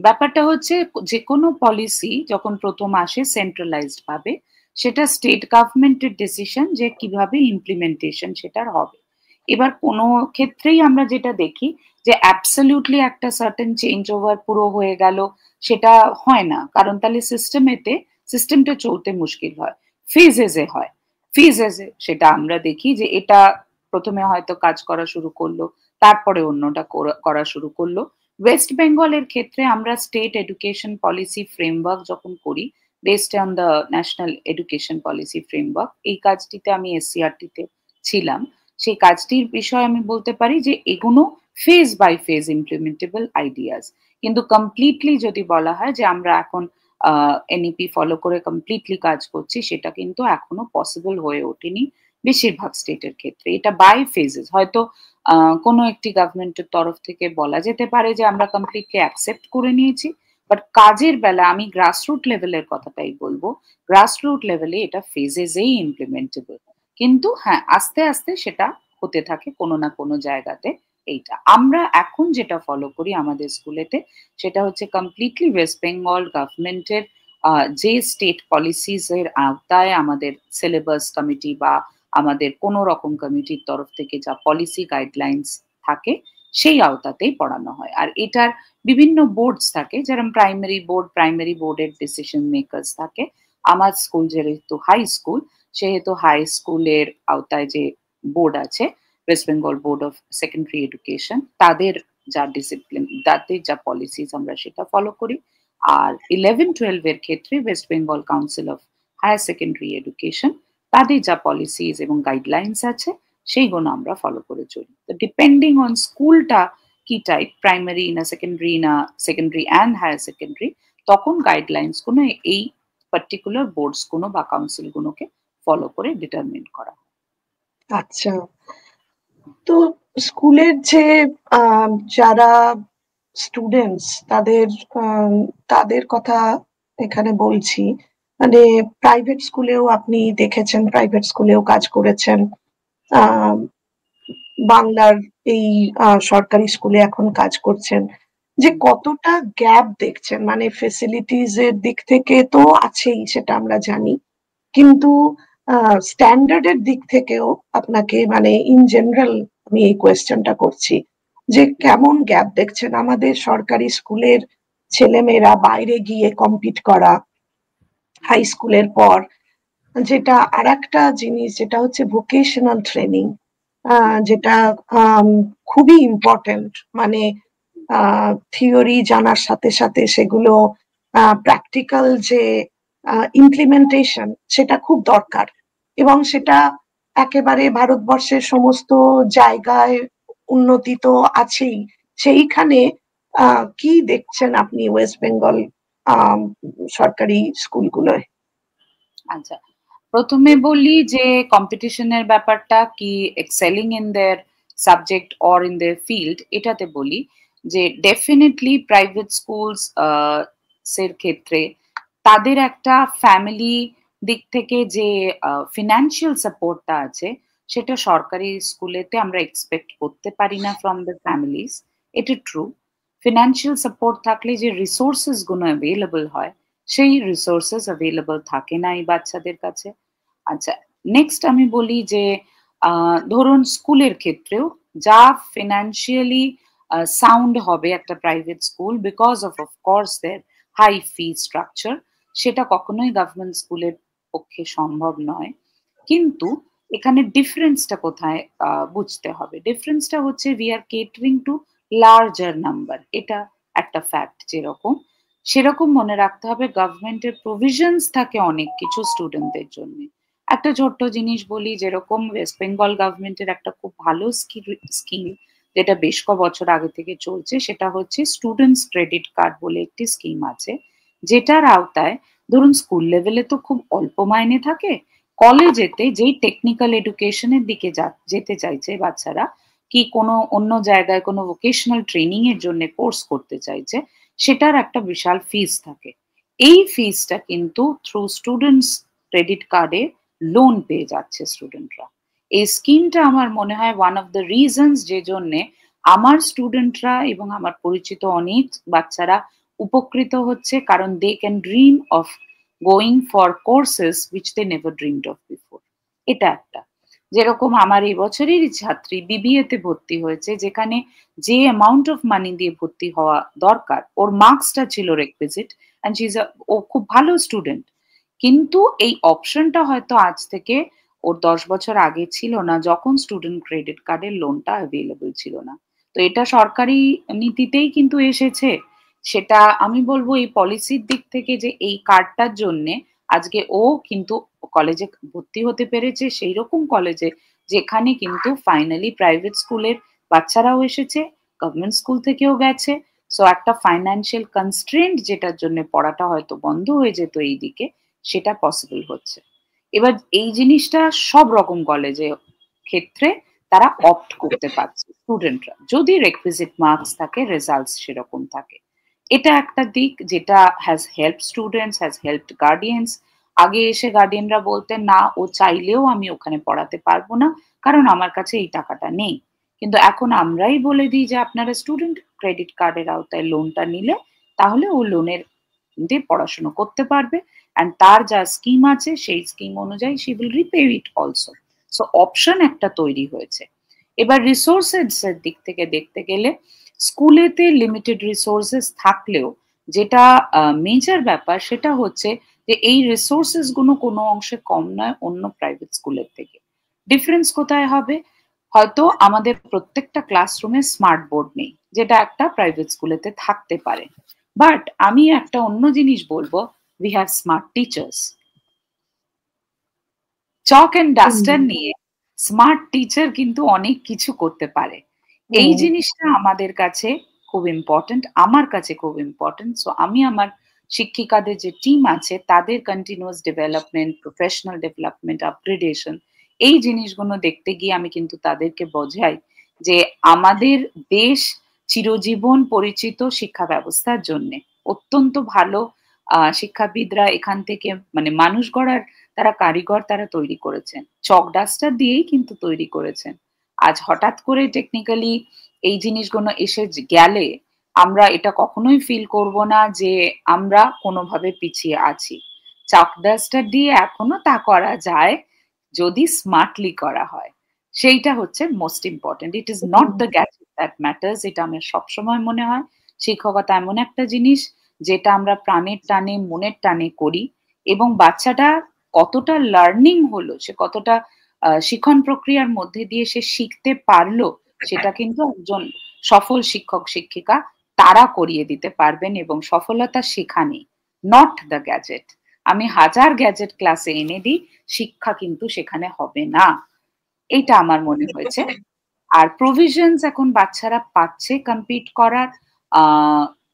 ব্যাপারটা হচ্ছে যে কোনো পলিসি যখন প্রথম আসে সেন্ট্রালাইজড ভাবে, সেটা স্টেট গভর্নমেন্টের ডিসিশন যে কিভাবে ইমপ্লিমেন্টেশন সেটার হবে। এবার কোনো ক্ষেত্রেই আমরা যেটা দেখি যে অ্যাবসলিউটলি একটা সার্টেন চেঞ্জ ওভার পুরো হয়ে গেল, সেটা হয় না, কারণ তাহলে সিস্টেমটা চলতে মুশকিল হয়। ফেজেসে হয়, ফেজেসে সেটা আমরা দেখি যে এটা প্রথমে হয়তো কাজ করা শুরু করলো, তারপরে অন্যটা করা শুরু করলো। ওয়েস্ট বেঙ্গলের ক্ষেত্রে আমরা স্টেট এডুকেশন পলিসি ফ্রেমওয়ার্ক যখন করি, based on the national education policy framework, এই কাজটিতে আমি এসসিআরটিতে ছিলাম। সেই কাজটির বিষয়ে আমি বলতে পারি যে এগুলো phase by phase implementable ideas. কিন্তু কমপ্লিটলি যদি বলা হয় যে আমরা এখন এনইপি ফলো করে কমপ্লিটলি কাজ করছি, সেটা কিন্তু এখনো পসিবল হয়ে ওঠেনি বেশিরভাগ স্টেটের ক্ষেত্রে। এটা বাই ফেজেস। হয়তো কোনো একটি গভর্নমেন্টের তরফ থেকে বলা যেতে পারে যে আমরা কমপ্লিটলি অ্যাকসেপ্ট করে নিয়েছি, বাট কাজের বেলা আমি গ্রাসরুট লেভেলের কথাটাই বলবো। গ্রাসরুট লেভেলে এটা ফেজেসেই ইমপ্লিমেন্টেবল, কিন্তু হ্যাঁ, আস্তে আস্তে সেটা হতে থাকে কোনো না কোনো জায়গাতে। এইটা আমরা এখন যেটা ফলো করি আমাদের স্কুলেতে, সেটা হচ্ছে কমপ্লিটলি ওয়েস্ট বেঙ্গল গভর্নমেন্টের যে স্টেট পলিসিস এর আওতায় আমাদের সিলেবাস কমিটি বা আমাদের কোনো রকম কমিটির তরফ থেকে যা পলিসি গাইডলাইন্স থাকে, সেই আওতাতেই পড়ানো হয়। আর এটার বিভিন্ন বোর্ডস থাকে, যেরকম প্রাইমারি বোর্ডের ডিসিশন মেকার্স থাকে। আমার স্কুল যেহেতু হাই স্কুল, সেহেতু হাই স্কুলের আওতায় যে বোর্ড আছে, West Bengal board of secondary education, তাদের যা ডিসিপ্লিন, তাদের যা পলিসিস আমরা সেটা ফলো করি। আর 11-12 এর ক্ষেত্রে West Bengal council of higher secondary education, তাদের যা পলিসিস এবং গাইডলাইন্স আছে, সেইগুলো আমরা ফলো করে চলি। তো ডিপেন্ডিং অন স্কুলটা কি টাইপ, প্রাইমারি না সেকেন্ডারি অ্যান্ড হায়ার সেকেন্ডারি, তখন গাইডলাইন্স গুলো এই পার্টিকুলার বোর্ডস গুলো বা কাউন্সিল গুলোকে ফলো করে ডিটারমিন করা। আচ্ছা, তো স্কুলের যে যারা স্টুডেন্টস, তাদের কথা এখানে বলছি। মানে প্রাইভেট স্কুলেও আপনি দেখেছেন, প্রাইভেট স্কুলেও কাজ করেছেন, আহ বাংলার এই সরকারি স্কুলে এখন কাজ করছেন, যে কতটা গ্যাপ দেখছেন? মানে ফেসিলিটিস এর দিক থেকে তো আছেই, সেটা আমরা জানি, কিন্তু স্ট্যান্ডার্ড এর দিক থেকেও আপনাকে, মানে ইন জেনারেল আমি এই কোয়েশ্চেনটা করছি, যে কেমন গ্যাপ দেখছেন আমাদের সরকারি স্কুলের ছেলেমেয়েরা বাইরে গিয়ে কম্পিট করা হাই স্কুলের পর, যেটা আরেকটা জিনিস যেটা হচ্ছে ভোকেশনাল ট্রেনিং, যেটা খুবই ইম্পর্টেন্ট। মানে থিওরি জানার সাথে সাথে সেগুলো প্র্যাকটিক্যাল যে ইমপ্লিমেন্টেশন, সেটা খুব দরকার, এবং সেটা একেবারে ভারতবর্ষের সমস্ত জায়গায় উন্নতি তো আছেই। সেইখানে কি দেখছেন আপনি ওয়েস্ট বেঙ্গল সরকারি স্কুলগুলোয়? আচ্ছা, প্রথমে বলি যে কম্পিটিশনের ব্যাপারটা কি, excelling in their subject or in their field, এটাতে বলি যে ডেফিনেটলি প্রাইভেট স্কুলস এর ক্ষেত্রে তাদের একটা ফ্যামিলি দিক থেকে যে ফিনান্সিয়াল সাপোর্টটা আছে, সেটা সরকারি স্কুলেতে আমরা এক্সপেক্ট করতে পারি না ফ্রম দ্য ফ্যামিলিজ। এটা ট্রু। ফিনান্সিয়াল সাপোর্ট থাকলে যে রিসোর্সেস গুলো অ্যাভেলেবল হয়, সেই রিসোর্সেস অ্যাভেলেবল থাকে না এই বাচ্চাদের কাছে। আচ্ছা, নেক্সট আমি বলি যে ধরুন স্কুলের ক্ষেত্রেও যা ফিনান্সিয়ালি সাউন্ড হবে একটা private school, because of course দের হাই ফি স্ট্রাকচার, সেটা কখনোই গভর্নমেন্ট স্কুলের পক্ষে সম্ভব নয়। কিন্তু এখানে ডিফারেন্সটা কোথায় বুঝতে হবে? ডিফারেন্সটা হচ্ছে we are catering to larger number, এটা একটা ফ্যাক্ট। যেরকম সেরকম মনে রাখতে হবে গভর্নমেন্টের প্রভিশনস থাকে অনেক কিছু স্টুডেন্টদের জন্য। একটা ছোট্ট জিনিস বলি, যেরকম ওয়েস্ট বেঙ্গল গভর্নমেন্টের একটা খুব ভালো স্কিম যেটা বেশ ক বছর আগে থেকে চলছে, সেটা হচ্ছে স্টুডেন্টস ক্রেডিট কার্ড বলে একটি স্কিম আছে, যেটার আওতায় ধরুন স্কুল লেভেলে তো খুব অল্প মাইনে থাকে, কলেজেতে যেই টেকনিক্যাল এডুকেশনের দিকে যেতে চাইছে বাচ্চারা, কি কোনো অন্য জায়গায় কোনো ভোকেশনাল ট্রেনিং এর জন্য কোর্স করতে চাইছে, সেটার একটা বিশাল ফিস থাকে। এই ফিসটা কিন্তু থ্রু স্টুডেন্টস ক্রেডিট কার্ডে লোন পেয়ে যাচ্ছে স্টুডেন্টরা। এই স্কিমটা আমার মনে হয় ওয়ান অফ দ্য রিজনস যে জন্যে আমার স্টুডেন্টরা এবং আমার পরিচিত অনেক বাচ্চারা উপকৃত হচ্ছে, কারণ they can dream of going for courses which they never dreamed of before. এটা একটা। যেরকম আমার এই বছরেরই ছাত্রী বিবিএ তে ভর্তি হয়েছে, যেখানে যে অ্যামাউন্ট অফ মানি দিয়ে ভর্তি হওয়া দরকার, ওর মার্কসটা ছিল রেকভিজিট, অ্যান্ড ও খুব ভালো স্টুডেন্ট, কিন্তু এই অপশনটা হয়তো আজ থেকে ওর 10 বছর আগে ছিল না, যখন স্টুডেন্ট ক্রেডিট কার্ডের লোনটা অ্যাভেলেবল ছিল না। তো এটা সরকারি নীতিতেই কিন্তু এসেছে। সেটা আমি বলবো এই পলিসির দিক থেকে, যে এই কার্ডটার জন্যে আজকে ও কিন্তু কলেজে ভর্তি হতে পেরেছে, সেই রকম কলেজে যেখানে কিন্তু ফাইনালি প্রাইভেট স্কুলের বাচ্চারাও এসেছে, গভর্নমেন্ট স্কুল থেকেও গেছে। সো একটা ফাইন্যান্সিয়াল কনস্ট্রেন্ট যেটার জন্য পড়াটা হয়তো বন্ধ হয়ে যেত এই দিকে, সেটা পসিবল হচ্ছে। এবার এই জিনিসটা সব রকম কলেজে ক্ষেত্রে তারা অপ্ট করতে পারছে স্টুডেন্টরা, যদি রেকভিজিট মার্কস থাকে, রেজাল্টস সেরকম থাকে। এটা একটা দিক যেটা has help students, has help guardians. আগে এসে গার্ডিয়ানরা বলতেন না, ও চাইলেও আমি ওখানে পড়াতে পারবো না, কারণ আমার কাছে এই টাকাটা নেই। কিন্তু এখন আমরাই বলে দিই যে আপনারা স্টুডেন্ট ক্রেডিট কার্ডের আওতায় লোনটা নিলে, তাহলে ও লোনের দিয়ে পড়াশুনো করতে পারবে, অ্যান্ড তার যা স্কিম আছে সেই স্কিম অনুযায়ী she will repay it also. So option একটা তৈরি হয়েছে। এবার রিসোর্সেস এর দিক থেকে দেখতে গেলে, স্কুলেতে লিমিটেড রিসোর্সেস থাকলেও যেটা মেজর ব্যাপার সেটা হচ্ছে যে এই রিসোর্সেস গুলো কোনো অংশে কম নয় অন্য প্রাইভেট স্কুলের থেকে। ডিফারেন্স কোথায় হবে? হয়তো আমাদের প্রত্যেকটা ক্লাসরুমে স্মার্ট বোর্ড নেই, যেটা একটা প্রাইভেট স্কুলেতে থাকতে পারে, বাট আমি একটা অন্য জিনিস বলবো, we have smart teachers. Chalk and duster নিয়ে স্মার্ট টিচার কিন্তু অনেক কিছু করতে পারে। এই জিনিসটা আমাদের কাছে খুব ইম্পর্টেন্ট, আমার কাছে খুব ইম্পর্টেন্ট। সো আমি আমার শিক্ষিকাদের যে টিম আছে তাদের continuous development, professional development, upgradation, এই জিনিসগুলো দেখতে গিয়ে আমি কিন্তু তাদেরকে বোঝাই যে আমাদের দেশ চিরজীবন পরিচিত শিক্ষা ব্যবস্থার জন্য অত্যন্ত ভালো শিক্ষাবিদরা এখান থেকে, মানে মানুষ গড়ার তারা কারিগর তারা তৈরি করেছেন, চক ডাস্টার দিয়েই কিন্তু তৈরি করেছেন। আজ হঠাৎ করে টেকনিক্যালি এই জিনিসগুলো এসে গেলে আমরা এটা কখনোই ফিল করব না যে আমরা কোনোভাবে পিছিয়ে আছি। চক ডাস্টার দিয়ে এখনো তা করা যায়, যদি স্মার্টলি করা হয়। সেইটা হচ্ছে most important. It is not the gadget that matters, এটা আমার সবসময় মনে হয়। শিক্ষকতা এমন একটা জিনিস যেটা আমরা প্রাণের টানে মনের টানে করি, এবং বাচ্চাটা কতটা লার্নিং হলো, সে কতটা শিক্ষণ প্রক্রিয়ার মধ্যে দিয়ে সে শিখতে পারলো, সেটা কিন্তু একজন সফল শিক্ষক শিক্ষিকা তারা করিয়ে দিতে পারবেন, এবং সফলতা সেখানে, নট দ্য গ্যাজেট। আমি হাজার গ্যাজেট ক্লাসে এনে দিই, শিক্ষা কিন্তু সেখানে হবে না। এইটা আমার মনে হয়েছে। আর প্রভিশনস এখন বাচ্চারা পাচ্ছে কম্পিট করার।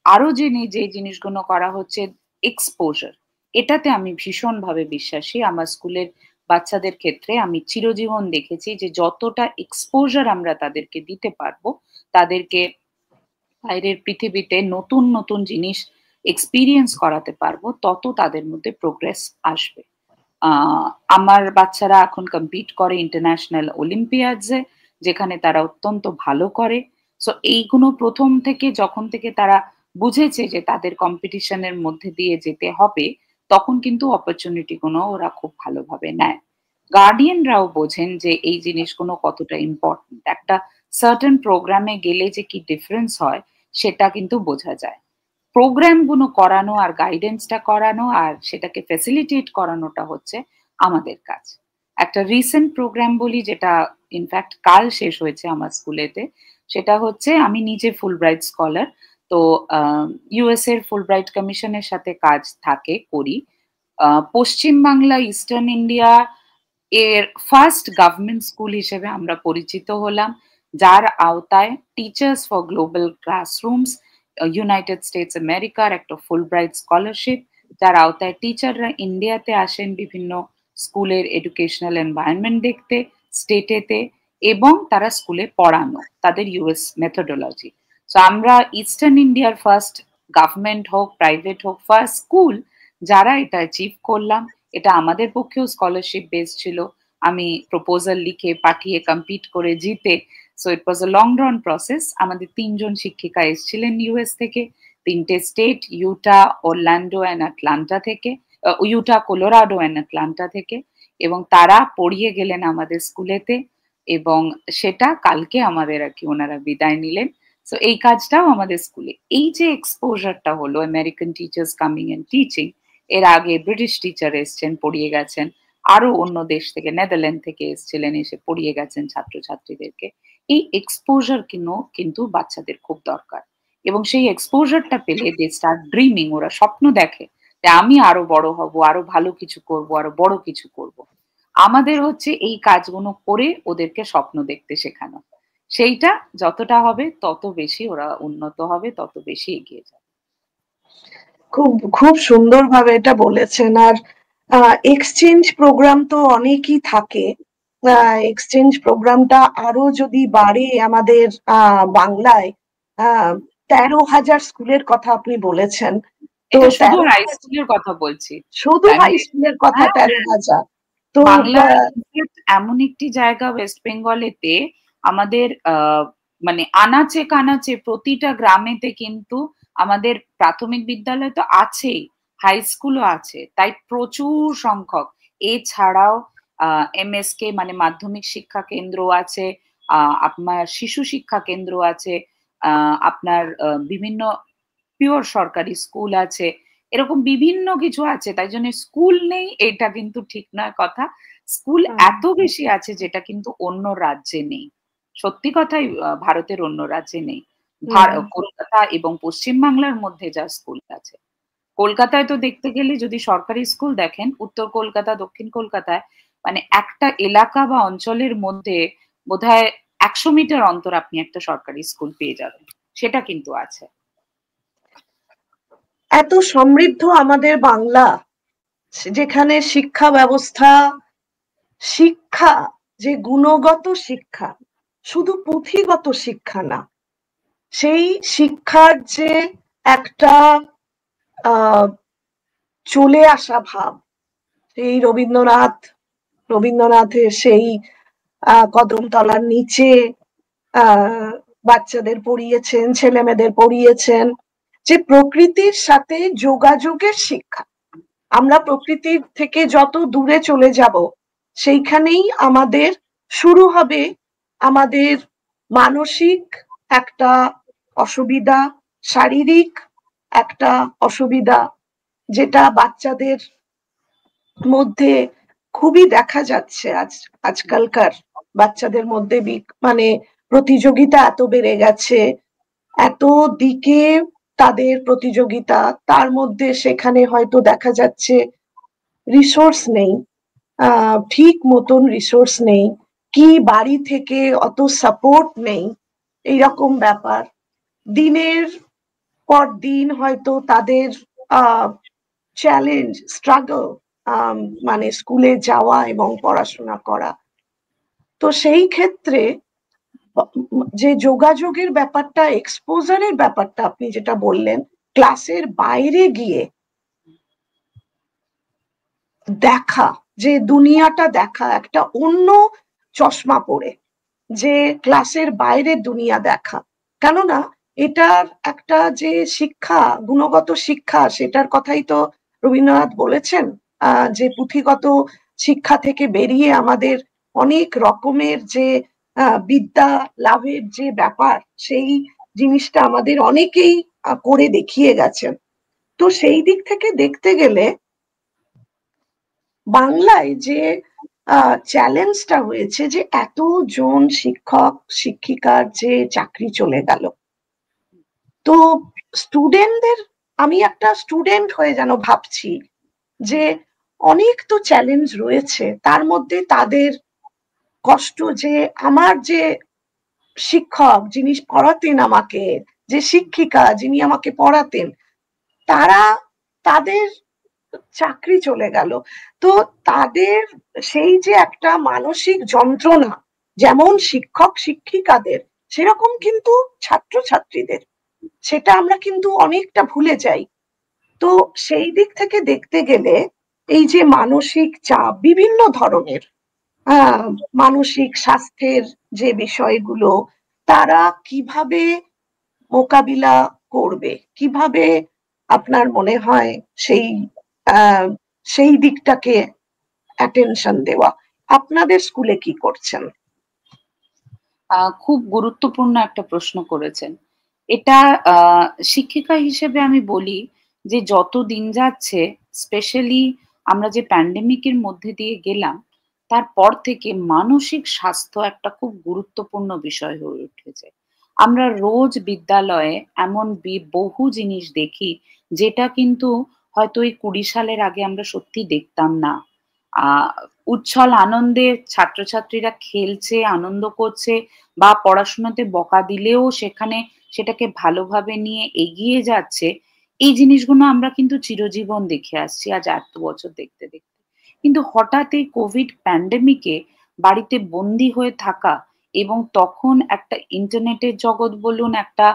আরো যে জিনিসগুলো করা হচ্ছে, এক্সপোজার, এটাতে আমি ভীষণভাবে বিশ্বাসী। আমার স্কুলের বাচ্চাদের ক্ষেত্রে আমি চিরজীবন দেখেছি যে যতটা এক্সপোজার আমরা তাদেরকে দিতে পারবো, তাদেরকে বাইরের পৃথিবীতে নতুন নতুন জিনিস এক্সপিরিয়েন্স করাতে পারবো, তত তাদের মধ্যে প্রোগ্রেস আসবে। আমার বাচ্চারা এখন কম্পিট করে ইন্টারন্যাশনাল অলিম্পিয়াডসে, যেখানে তারা অত্যন্ত ভালো করে। সো এইগুলো প্রথম থেকে, যখন থেকে তারা বুঝেছে যে তাদের কম্পিটিশনের মধ্যে দিয়ে যেতে হবে, তখন কিন্তু অপরচুনিটি গুলো ওরা খুব ভালোভাবে নেয়। গার্ডিয়ানরাও বোঝেন যে এই জিনিসগুলো কতটা ইম্পর্টেন্ট। একটা সার্টেন প্রোগ্রামে গেলে যে কি ডিফারেন্স হয় সেটা কিন্তু বোঝা যায়। প্রোগ্রামগুলো করানো আর গাইডেন্সটা করানো আর সেটাকে ফ্যাসিলিটেট করানোটা হচ্ছে আমাদের কাজ। একটা রিসেন্ট প্রোগ্রাম বলি, যেটা ইনফ্যাক্ট কাল শেষ হয়েছে আমার স্কুলেতে। সেটা হচ্ছে আমি নিজে ফুলব্রাইট স্কলার। তো ইউএস এর ফুলব্রাইট কমিশনের সাথে কাজ থাকে করি। পশ্চিমবাংলা, ইস্টার্ন ইন্ডিয়া এর ফার্স্ট গভর্নমেন্ট স্কুল হিসেবে আমরা পরিচিত হলাম, যার আওতায় teachers for global classrooms, United states আমেরিকার একটা ফুলব্রাইট স্কলারশিপ, যার আওতায় টিচাররা ইন্ডিয়াতে আসেন বিভিন্ন স্কুলের এডুকেশনাল এনভায়রনমেন্ট দেখতে স্টেটেতে, এবং তারা স্কুলে পড়ানো তাদের ইউএস মেথোডোলজি। সো আমরা ইস্টার্ন ইন্ডিয়ার ফার্স্ট গভর্নমেন্ট হোক প্রাইভেট হোক ফার্স্ট স্কুল যারা এটা অ্যাচিভ করলাম। এটা আমাদের পক্ষেও স্কলারশিপ বেস ছিল। আমি প্রপোজাল লিখে পাঠিয়ে কম্পিট করে জিতে। So it was a long run process. আমাদের 3 জন শিক্ষিকা এসেছিলেন ইউএস থেকে, 3টে state, Utah, Orlando and Atlanta থেকে, ইউটা, কলোরাডো অ্যান্ড আটলান্টা থেকে, এবং তারা পড়িয়ে গেলেন আমাদের স্কুলেতে। এবং সেটা কালকে আমাদের আর কি ওনারা বিদায় নিলেন। সো এই কাজটাও আমাদের স্কুলে, এই যে এক্সপোজারটা হলো American teachers coming and teaching, এর আগে ব্রিটিশ টিচার এসছেন পড়িয়ে গেছেন, আরো অন্য দেশ থেকে নেদারল্যান্ড থেকে এসেছিলেন, এসে পড়িয়ে গেছেন ছাত্রছাত্রীদেরকে। এই এক্সপোজার কিন্তু বাচ্চাদের খুব দরকার, এবং সেই এক্সপোজারটা পেলে দে স্টার্ট ড্রিমিং, ওরা স্বপ্ন দেখে যে আমি আরো বড় হব, আরো ভালো কিছু করব, আরো বড় কিছু করব। আমাদের হচ্ছে এই কাজগুলো করে ওদেরকে স্বপ্ন দেখতে শেখানো। সেইটা যতটা হবে তত বেশি ওরা উন্নত হবে, তত বেশি এগিয়ে যাবে। খুব খুব সুন্দরভাবে এটা বলেছেন। আর এক্সচেঞ্জ প্রোগ্রাম তো অনেকই থাকে। এক্সচেঞ্জ প্রোগ্রামটা আরো যদি বাড়ে আমাদের বাংলায়, 13,000 স্কুলের কথা আপনি বলেছেন। তো এটা শুধু হাই স্কুলের কথা বলছি, শুধু হাই স্কুলের কথা 13,000। তো বাংলার এমন একটি জায়গা ওয়েস্ট বেঙ্গলেতে আমাদের মানে আনাচে কানাচে প্রতিটা গ্রামেতে কিন্তু আমাদের প্রাথমিক বিদ্যালয় তো আছেই, হাই স্কুলও আছে, তাই প্রচুর সংখ্যক। এছাড়াও এমএসকে মানে মাধ্যমিক শিক্ষা কেন্দ্র আছে, আপনার শিশু শিক্ষা কেন্দ্র আছে, আপনার বিভিন্ন পিওর সরকারি স্কুল আছে, এরকম বিভিন্ন কিছু আছে। তাই জন্য স্কুল নেই এটা কিন্তু ঠিক নয় কথা। স্কুল এত বেশি আছে যেটা কিন্তু অন্য রাজ্যে নেই। সত্যি কথাই ভারতের অন্য রাজ্যে নেই। কলকাতা এবং পশ্চিমবাংলার মধ্যে যা স্কুল আছে, কলকাতায় তো দেখতে গেলে যদি সরকারি স্কুল দেখেন, উত্তর কলকাতা দক্ষিণ কলকাতায় মানে একটা এলাকা বা অঞ্চলের মধ্যে বোধহয় 100 মিটার অন্তর আপনি একটা সরকারি স্কুল পেয়ে যাবেন, সেটা কিন্তু আছে। এত সমৃদ্ধ আমাদের বাংলা, যেখানে শিক্ষা ব্যবস্থা, শিক্ষা যে গুণগত শিক্ষা, শুধু পুঁথিগত শিক্ষা না, সেই শিক্ষার যে একটা চলে আসা ভাব, সেই রবীন্দ্রনাথের সেই কদমতলার নিচে বাচ্চাদের পড়িয়েছেন, ছেলে মেয়েদের পড়িয়েছেন, যে প্রকৃতির সাথে যোগাযোগের শিক্ষা। আমরা প্রকৃতির থেকে যত দূরে চলে যাব, সেইখানেই আমাদের শুরু হবে আমাদের মানসিক একটা অসুবিধা, শারীরিক একটা অসুবিধা, যেটা বাচ্চাদের মধ্যে খুবই দেখা যাচ্ছে। আজকালকার বাচ্চাদের মধ্যে মানে প্রতিযোগিতা এত বেড়ে গেছে, এত দিকে তাদের প্রতিযোগিতা, তার মধ্যে সেখানে হয়তো দেখা যাচ্ছে রিসোর্স নেই, ঠিক মতন রিসোর্স নেই, কি বাড়ি থেকে অত সাপোর্ট নেই, এইরকম ব্যাপার। দিনের পর দিন হয়তো তাদের চ্যালেঞ্জ, স্ট্রাগল, মানে স্কুলে যাওয়া এবং পড়াশোনা করা। তো সেই ক্ষেত্রে যে যোগাযোগের ব্যাপারটা, এক্সপোজারের ব্যাপারটা আপনি যেটা বললেন, ক্লাসের বাইরে গিয়ে দেখা, যে দুনিয়াটা দেখা, একটা অন্য চশমা পড়ে যে ক্লাসের বাইরের দুনিয়া দেখা। কেননা এটার একটা যে শিক্ষা, গুণগত শিক্ষা, সেটার কথাই তো রবীন্দ্রনাথ বলেছেন, যে পুঁথিগত শিক্ষা থেকে বেরিয়ে আমাদের অনেক রকমের যে বিদ্যা লাভের যে ব্যাপার, সেই জিনিসটা আমাদের অনেকেই করে দেখিয়ে গেছেন। তো সেই দিক থেকে দেখতে গেলে বাংলায় যে চ্যালেঞ্জটা হয়েছে যে এতজন শিক্ষক শিক্ষিকার যে চাকরি চলে গেল, তো স্টুডেন্টদের, আমি একটা স্টুডেন্ট হয়ে যেন ভাবছি যে অনেক তো চ্যালেঞ্জ রয়েছে, তার মধ্যে তাদের কষ্ট যে আমার যে শিক্ষক যিনি পড়াতেন আমাকে, যে শিক্ষিকা যিনি আমাকে পড়াতেন, তারা, তাদের চাকরি চলে গেল। তো তাদের সেই যে একটা মানসিক যন্ত্রণা, যেমন শিক্ষক শিক্ষিকাদের, সেরকম কিন্তু ছাত্রছাত্রীদের, সেটা আমরা কিন্তু অনেকটা ভুলে যাই। তো সেই দিক থেকে দেখতে গেলে এই যে মানসিক চাপ বিভিন্ন ধরনের, মানসিক স্বাস্থ্যের যে বিষয়গুলো, তারা কিভাবে মোকাবিলা করবে, কিভাবে আপনার মনে হয় সেই সেই দিকটাকে অ্যাটেনশন দেওয়া, আপনাদের স্কুলে কি করছেন? খুব গুরুত্বপূর্ণ একটা প্রশ্ন করেছেন। এটা শিক্ষিকা হিসেবে আমি বলি যে যত দিন যাচ্ছে, স্পেশালি আমরা যে প্যান্ডেমিকের মধ্যে দিয়ে গেলাম, তারপর থেকে মানসিক স্বাস্থ্য একটা খুব গুরুত্বপূর্ণ বিষয় হয়ে উঠেছে। আমরা রোজ বিদ্যালয়ে এমন বহু জিনিস দেখি যেটা কিন্তু হয়তো এই ২০ সালের আগে আমরা সত্যি দেখতাম না। আ উচ্ছল আনন্দে ছাত্রছাত্রীরা খেলছে, আনন্দ করছে বা পড়াশোনাতে বকা দিলেও সেটাকে ভালোভাবে নিয়ে এগিয়ে যাচ্ছে। এই জিনিসগুলো আমরা কিন্তু চিরজীবন দেখে আসছি আজ এত বছর দেখতে, দেখতে। কিন্তু হঠাৎ এই কোভিড প্যান্ডেমিকে বাড়িতে বন্দী হয়ে থাকা এবং তখন একটা ইন্টারনেটের জগৎ বলুন, একটা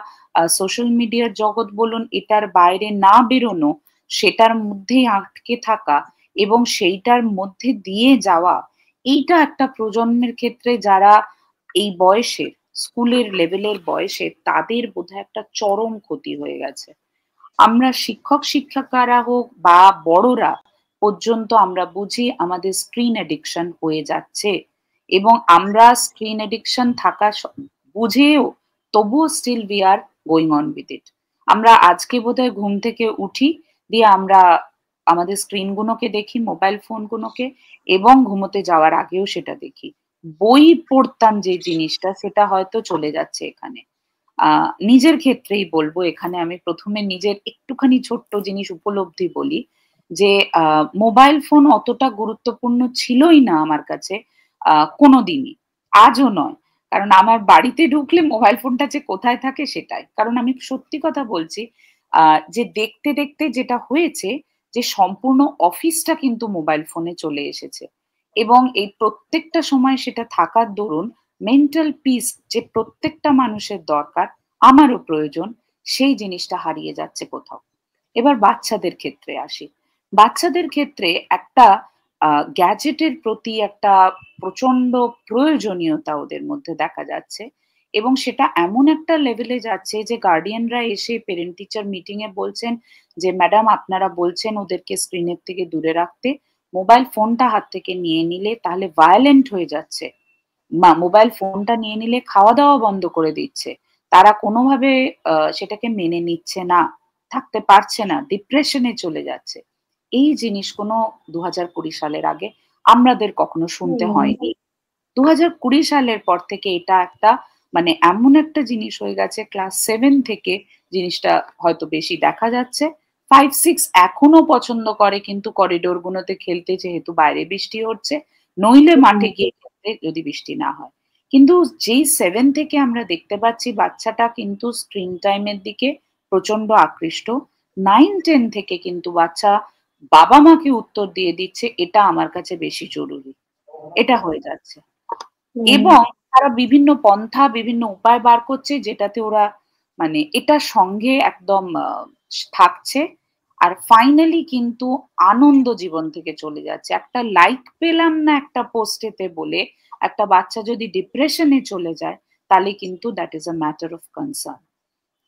সোশ্যাল মিডিয়ার জগৎ বলুন, এটার বাইরে না বেরোনো, সেটার মধ্যেই আটকে থাকা এবং সেইটার মধ্যে দিয়ে যাওয়া, এইটা একটা প্রজন্মের ক্ষেত্রে যারা এই বয়সে, স্কুলের লেভেলের বয়সে, তাদের বোধহয় একটা চরম ক্ষতি হয়ে গেছে। আমরা শিক্ষক-শিক্ষিকারা হোক বা বড়রা পর্যন্ত আমরা বুঝি আমাদের স্ক্রিন অ্যাডিকশন হয়ে যাচ্ছে এবং আমরা স্ক্রিন অ্যাডিকশন থাকা বুঝেও তবুও still we are going on with it. আমরা আজকে বোধহয় ঘুম থেকে উঠি, দিয়ে আমরা আমাদের স্ক্রিনগুলোকে দেখি, মোবাইল ফোনগুলোকে, এবং ঘুমোতে যাওয়ার আগেও সেটা দেখি। বই পড়তাম যে জিনিসটা, সেটা হয়তো চলে যাচ্ছে এখানে। নিজের ক্ষেত্রেই বলবো, এখানে আমি ১ম এ নিজের একটুখানি ছোট্ট জিনিস উপলব্ধি বলি যে, মোবাইল ফোন অতটা গুরুত্বপূর্ণ ছিলই না আমার কাছে কোনোদিনই। আজও নয়। কারণ আমার বাড়িতে ঢুকলে মোবাইল ফোনটা যে কোথায় থাকে সেটাই। কারণ আমি সত্যি কথা বলছি, আ যে দেখতে, দেখতে যেটা হয়েছে যে সম্পূর্ণ অফিসটা কিন্তু মোবাইল ফোনে চলে এসেছে। এবং এই প্রত্যেকটা সময় সেটা থাকার দরুন মেন্টাল পিস যে প্রত্যেকটা মানুষের দরকার, আমারও প্রয়োজন, সেই জিনিসটা হারিয়ে যাচ্ছে কোথাও। এবার বাচ্চাদের ক্ষেত্রে আসি। বাচ্চাদের ক্ষেত্রে একটা গ্যাজেটের প্রতি একটা প্রচন্ড প্রয়োজনীয়তা ওদের মধ্যে দেখা যাচ্ছে এবং সেটা এমন একটা লেভেলে যাচ্ছে যে গার্ডিয়ানরা এসে পেরেন্ট টিচার মিটিং এ বলছেন যে, ম্যাডাম আপনারা বলছেন ওদেরকে স্ক্রিনের থেকে দূরে রাখতে, মোবাইল ফোনটা হাত থেকে নিয়ে নিলে তাহলে ভায়োলেন্ট হয়ে যাচ্ছে। মোবাইল ফোনটা নিয়ে নিলে খাওয়া-দাওয়া বন্ধ করে দিচ্ছে। তারা কোনোভাবে সেটাকে মেনে নিচ্ছে না, থাকতে পারছে না, ডিপ্রেশন এ চলে যাচ্ছে। এই জিনিসগুলো ২০২০ সালের আগে আমাদের কখনো শুনতে হুম, হয়নি। ২০২০ সালের পর থেকে এটা একটা মানে এমন একটা জিনিস হয়ে গেছে, ক্লাস 7 থেকে জিনিসটা হয়তো বেশি দেখা যাচ্ছে। 5-6 এখনো পছন্দ করে কিন্তু করিডোর গুলোতে খেলতে, যেহেতু বাইরে বৃষ্টি হচ্ছে, নইলে হুম, মাঠে গিয়ে খেলতে যদি বৃষ্টি না হয়। কিন্তু যেই 7 থেকে আমরা দেখতে পাচ্ছি বাচ্চাটা কিন্তু স্ক্রিন টাইম এর দিকে প্রচন্ড আকৃষ্ট। 9-10 থেকে কিন্তু বাচ্চা বাবা-মাকে উত্তর দিয়ে দিচ্ছে, এটা আমার কাছে বেশি জরুরি। এটা হয়ে যাচ্ছে। হুম, এবং তারা বিভিন্ন পন্থা, বিভিন্ন উপায় বার করছে যেটাতে ওরা মানে এটার সঙ্গে একদম থাকছে। আর ফাইনালি কিন্তু আনন্দ জীবন থেকে চলে যাচ্ছে। একটা লাইক পেলাম না একটা পোস্টেতে বলে একটা বাচ্চা যদি ডিপ্রেশনে চলে যায়, তাহলে কিন্তু that is a matter of concern.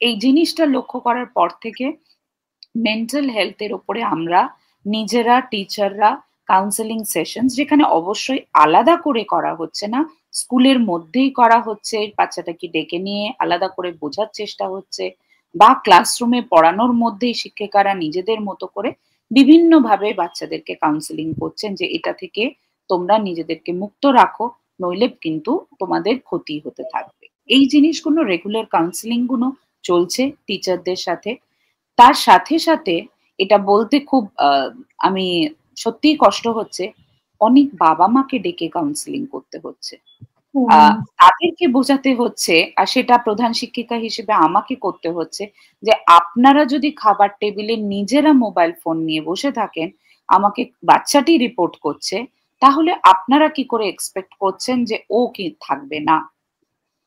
এই জিনিসটা লক্ষ্য করার পর থেকে মেন্টাল হেলথ এর উপরে আমরা নিজেরা, টিচাররা কাউন্সেলিং সেশনস, যেখানে অবশ্যই আলাদা করে করা হচ্ছে না, স্কুলের মধ্যেই করা হচ্ছে, বাচ্চাটাকে ডেকে নিয়ে আলাদা করে বোঝার চেষ্টা হচ্ছে, বা ক্লাসরুমে পড়ানোর মধ্যেই শিক্ষিকারা নিজেদের মতো করে বিভিন্নভাবে বাচ্চাদেরকে কাউন্সেলিং করছেন যে এটা থেকে তোমরা নিজেদেরকে মুক্ত রাখো, নইলে কিন্তু তোমাদের ক্ষতি হতে থাকবে। এই জিনিসগুলো রেগুলার কাউন্সিলিং গুলো চলছে টিচারদের সাথে। তার সাথে সাথে এটা বলতে খুব আমি সত্যিই কষ্ট হচ্ছে, অনেক বাবা মাকে ডেকে কাউন্সিলিং করতে হচ্ছে। তাদেরকে বোঝাতে হচ্ছে, আর সেটা প্রধান শিক্ষিকা হিসেবে আমাকে করতে হচ্ছে, যে আপনারা যদি খাবার টেবিলে নিজেরা মোবাইল ফোন নিয়ে বসে থাকেন, আমাকে বাচ্চাটি রিপোর্ট করছে, তাহলে আপনারা কি করে এক্সপেক্ট করছেন যে ও কি থাকবে না?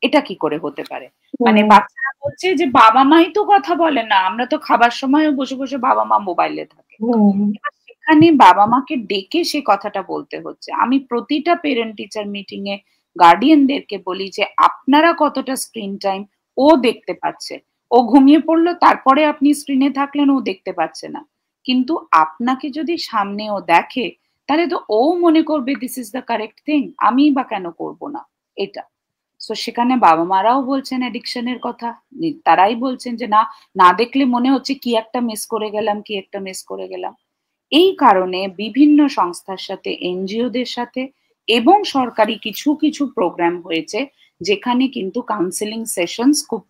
এটা কি করে হতে পারে? মানে বাচ্চারা বলছে যে বাবা মাই তো কথা বলে না, আমরা তো খাবার সময়ও বসে বসে বাবা মা মোবাইলে থাকে। এবার সেখানে বাবা মাকে ডেকে সে কথাটা বলতে হচ্ছে। আমি প্রতিটা পেরেন্ট টিচার মিটিং এ গার্ডিয়ানদেরকে বলি যে আপনারা কতটা স্ক্রিন টাইম ও দেখতে পাচ্ছে। ও ঘুমিয়ে পড়লো, তারপরে আপনি স্ক্রিনে থাকলেন, ও দেখতে পাচ্ছে না। কিন্তু আপনাকে যদি সামনে ও দেখে, তাহলে তো ও মনে করবে this is the correct thing, আমি বা কেন করব না এটা। সো সেখানে বাবা মারাও বলছেন অ্যাডিকশনের কথা, তারাই বলছেন যে না, না দেখলে মনে হচ্ছে কি একটা মিস করে গেলাম, কি একটা মিস করে গেলাম। এই কারণে বিভিন্ন সংস্থার সাথে, এনজিওদের সাথে এবং সরকারি কিছু কিছু প্রোগ্রাম হয়েছে, যেখানে কিন্তু কাউন্সিলিং সেশনস, খুব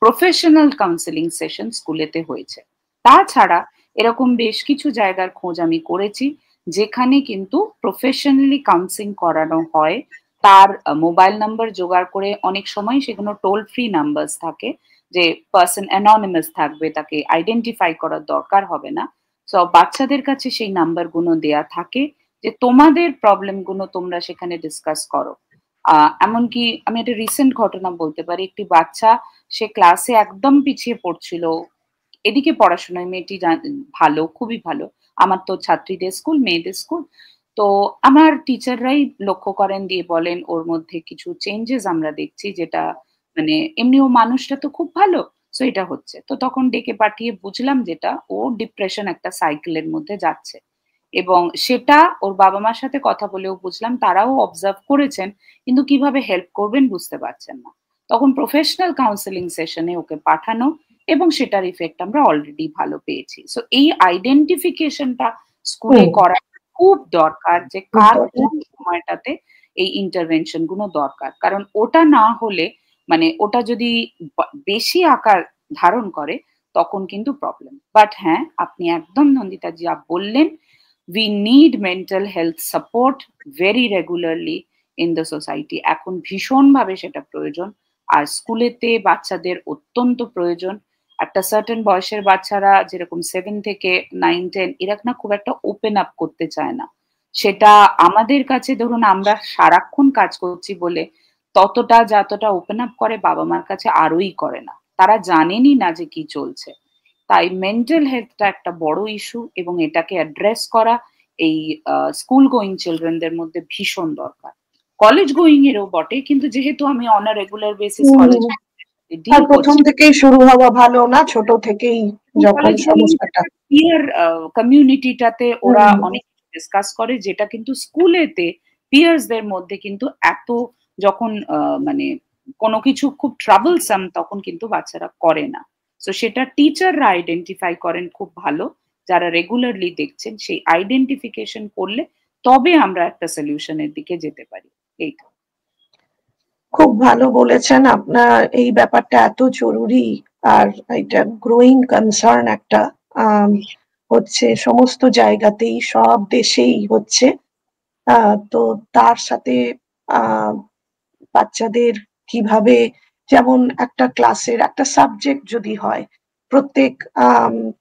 প্রফেশনাল কাউন্সিলিং সেশন স্কুলেতে হয়েছে। তাছাড়া এরকম বেশ কিছু জায়গার খোঁজ আমি করেছি, যেখানে কিন্তু প্রফেশনালি কাউন্সিলিং করানো হয়। তার মোবাইল নাম্বার জোগাড় করে, অনেক সময় সেগুলো টোল ফ্রি নাম্বার থাকে, যে পার্সন অ্যাননিমাস থাকবে, তাকে আইডেন্টিফাই করার দরকার হবে না। সো বাচ্চাদের কাছে সেই নাম্বার গুলো দেয়া থাকে, যে তোমাদের প্রবলেম গুলো তোমরা সেখানে ডিসকাস করো। এমনকি আমি একটা রিসেন্ট ঘটনা বলতে পারি। একটি বাচ্চা, সে ক্লাসে একদম পিছিয়ে পড়ছিল, এদিকে পড়াশোনায় মেয়েটি ভালো, খুবই ভালো। আমার তো ছাত্রীদের স্কুল, মেয়েদের স্কুল। তো আমার টিচাররাই লক্ষ্য করেন, দিয়ে বলেন ওর মধ্যে কিছু চেঞ্জেস আমরা দেখছি, যেটা মানে এমনিও মানুষটা তো খুব ভালো, সো এটা হচ্ছে। তো তখন ডেকে পাঠিয়ে বুঝলাম যেটা ও ডিপ্রেশন একটা সাইকেলের মধ্যে যাচ্ছে, এবং সেটা ওর বাবা মার সাথে কথা বলেও বুঝলাম, তারাও অবজার্ভ করেছেন, কিন্তু কিভাবে হেল্প করবেন বুঝতে পারছেন না। তখন প্রফেশনাল কাউন্সেলিং সেশনে ওকে পাঠানো, এবং সেটার ইফেক্ট আমরা অলরেডি ভালো পেয়েছি। সো এই আইডেন্টিফিকেশনটা স্কুলে করা খুব দরকার, যে কার কোন সময়টাতে এই ইন্টারভেনশন গুলো দরকার। কারণ ওটা না হলে, মানে ওটা যদি বেশি আকার ধারণ করে, তখন কিন্তু প্রবলেম। বাট হ্যাঁ, আপনি একদম নন্দিতা যা বললেন, we need mental health support very regularly in the society। এখন ভীষণভাবে সেটা প্রয়োজন। আর স্কুলেতে বাচ্চাদের অত্যন্ত প্রয়োজন। একটা সার্টেন বয়সের বাচ্চারা, যেরকম 7 থেকে 9-10, এরা না খুব একটা ওপেন আপ করতে চায় না। সেটা আমাদের কাছে, ধরুন আমরা সারাক্ষণ কাজ করছি বলে ততটা যতটা ওপেন আপ করে, বাবা মার কাছে আরোই করে না। তারা জানেনই না যে কি চলছে। তাই মেন্টাল হেলথটা একটা বড় ইস্যু, এবং এটাকে অ্যাড্রেস করা এই স্কুল গোয়িং চিলড্রেনদের মধ্যে ভীষণ দরকার। কলেজ গোয়িং এরও বটে, কিন্তু যেহেতু আমি on a regular basis college deal প্রথম করছি, থেকেই শুরু হওয়া ভালো না, ছোট থেকেই যখন কলেজ সমস্যাটা। পিয়ার কমিউনিটিটাতে ওরা অনেক ডিসকাস করে, যেটা কিন্তু স্কুলেতে পিয়ার্সদের মধ্যে কিন্তু এত, যখন মানে কোনো কিছু খুব ট্রাবলসাম, তখন কিন্তু বাচ্চারা করে না। তো সেটা টিচাররা আইডেন্টিফাই করেন খুব ভালো, যারা রেগুলারলি দেখছেন, সেই আইডেন্টিফিকেশন করলে তবে আমরা একটা সলিউশনের দিকে যেতে পারি। এইটা খুব ভালো বলেছেন। আপনার এই ব্যাপারটা এত জরুরি, আর এটা গ্রোয়িং কনসার্ন একটা, হচ্ছে সমস্ত জায়গাতেই, সব দেশেই হচ্ছে। তো তার সাথে বাচ্চাদের কিভাবে, যেমন একটা ক্লাসের একটা সাবজেক্ট যদি হয়, প্রত্যেক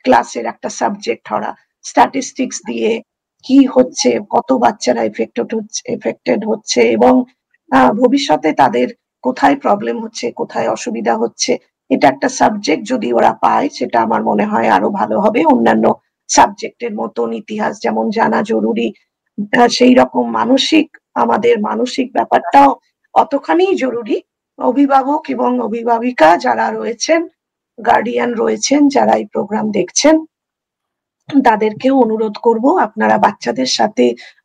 ক্লাসের একটা সাবজেক্ট ধরা, স্ট্যাটিস্টিক্স দিয়ে কি হচ্ছে, কত বাচ্চারা এফেক্টেড হচ্ছে, এবং ভবিষ্যতে তাদের কোথায় প্রবলেম হচ্ছে, কোথায় অসুবিধা হচ্ছে, এটা একটা সাবজেক্ট যদি ওরা পায়, সেটা আমার মনে হয় আরো ভালো হবে। অন্যান্য সাবজেক্টের মতন ইতিহাস যেমন জানা জরুরি, সেই রকম আমাদের মানসিক ব্যাপারটাও অতখানি জরুরি। অভিভাবক এবং অভিভাবিকা যারা রয়েছেন, গার্ডিয়ান রয়েছেন, যারা এই প্রোগ্রাম দেখছেন, তাদেরকেও অনুরোধ করব, আপনারা বাচ্চাদের সাথে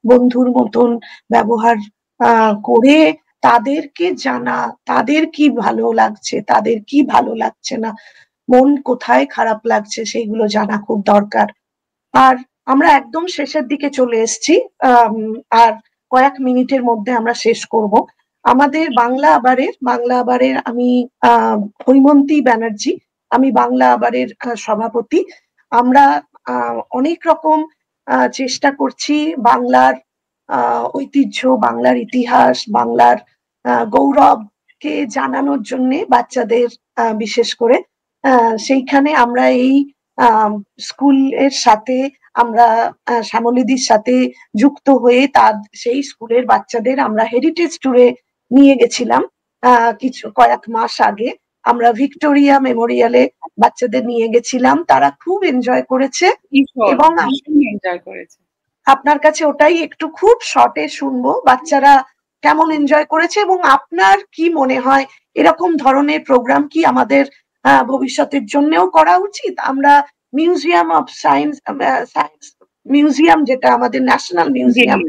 বন্ধুর মতন ব্যবহার করে তাদেরকে জানা, তাদের কি ভালো লাগছে, তাদের কি ভালো লাগছে না, মন কোথায় খারাপ লাগছে, সেইগুলো জানা খুব দরকার। আর আমরা একদম শেষের দিকে চলে এসেছি। আর কয়েক মিনিটের মধ্যে আমরা শেষ করব। আমাদের বাংলা আবারের আমি হৈমন্তী ব্যানার্জি, আমি বাংলা আবারের সভাপতি। আমরা অনেক রকম চেষ্টা করছি বাংলার ঐতিহ্য, বাংলার ইতিহাস, বাংলার গৌরবকে জানানোর জন্য বাচ্চাদের, বিশেষ করে সেইখানে আমরা এই স্কুলের সাথে আমরা শ্যামলীদির সাথে যুক্ত হয়ে তার সেই স্কুলের বাচ্চাদের আমরা হেরিটেজ ট্যুরে নিয়ে গেছিলাম কয়েক মাস আগে। আমরা ভিক্টোরিয়া মেমোরিয়ালে বাচ্চাদের নিয়ে গেছিলাম, তারা খুব এনজয় করেছে এবং এনজয় করেছে। আপনার কাছে ওটাই একটু খুব শর্টে শুনবো, বাচ্চারা কেমন এনজয় করেছে এবং আপনার কি মনে হয় এরকম ধরনের প্রোগ্রাম কি আমাদের ভবিষ্যতের জন্যও করা উচিত? আমরা মিউজিয়াম অফ সায়েন্স মিউজিয়াম, যেটা আমাদের ন্যাশনাল মিউজিয়াম,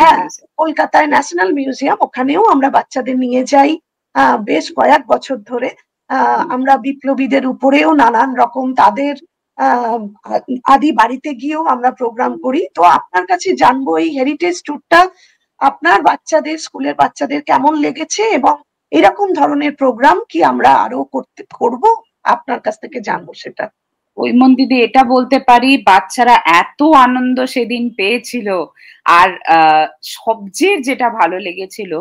হ্যাঁ কলকাতায় ন্যাশনাল মিউজিয়াম, ওখানেও আমরা বাচ্চাদের নিয়ে যাই বেশ কয়েক বছর ধরে। আমরা বিপ্লবীদের উপরেও নানান রকম তাদের আদি বাড়িতে গিয়েও আমরা প্রোগ্রাম করি। তো আপনার কাছে জানবো এই হেরিটেজ ট্যুরটা আপনার বাচ্চাদের, স্কুলের বাচ্চাদের কেমন লেগেছে এবং এরকম ধরনের প্রোগ্রাম কি আমরা আরো করব, আপনার কাছ থেকে জানবো সেটা। হৈমন্তী দি, এটা বলতে পারি বাচ্চারা এত আনন্দ সেদিন পেয়েছিল। আর সবচেয়ে যেটা ভালো লেগেছিল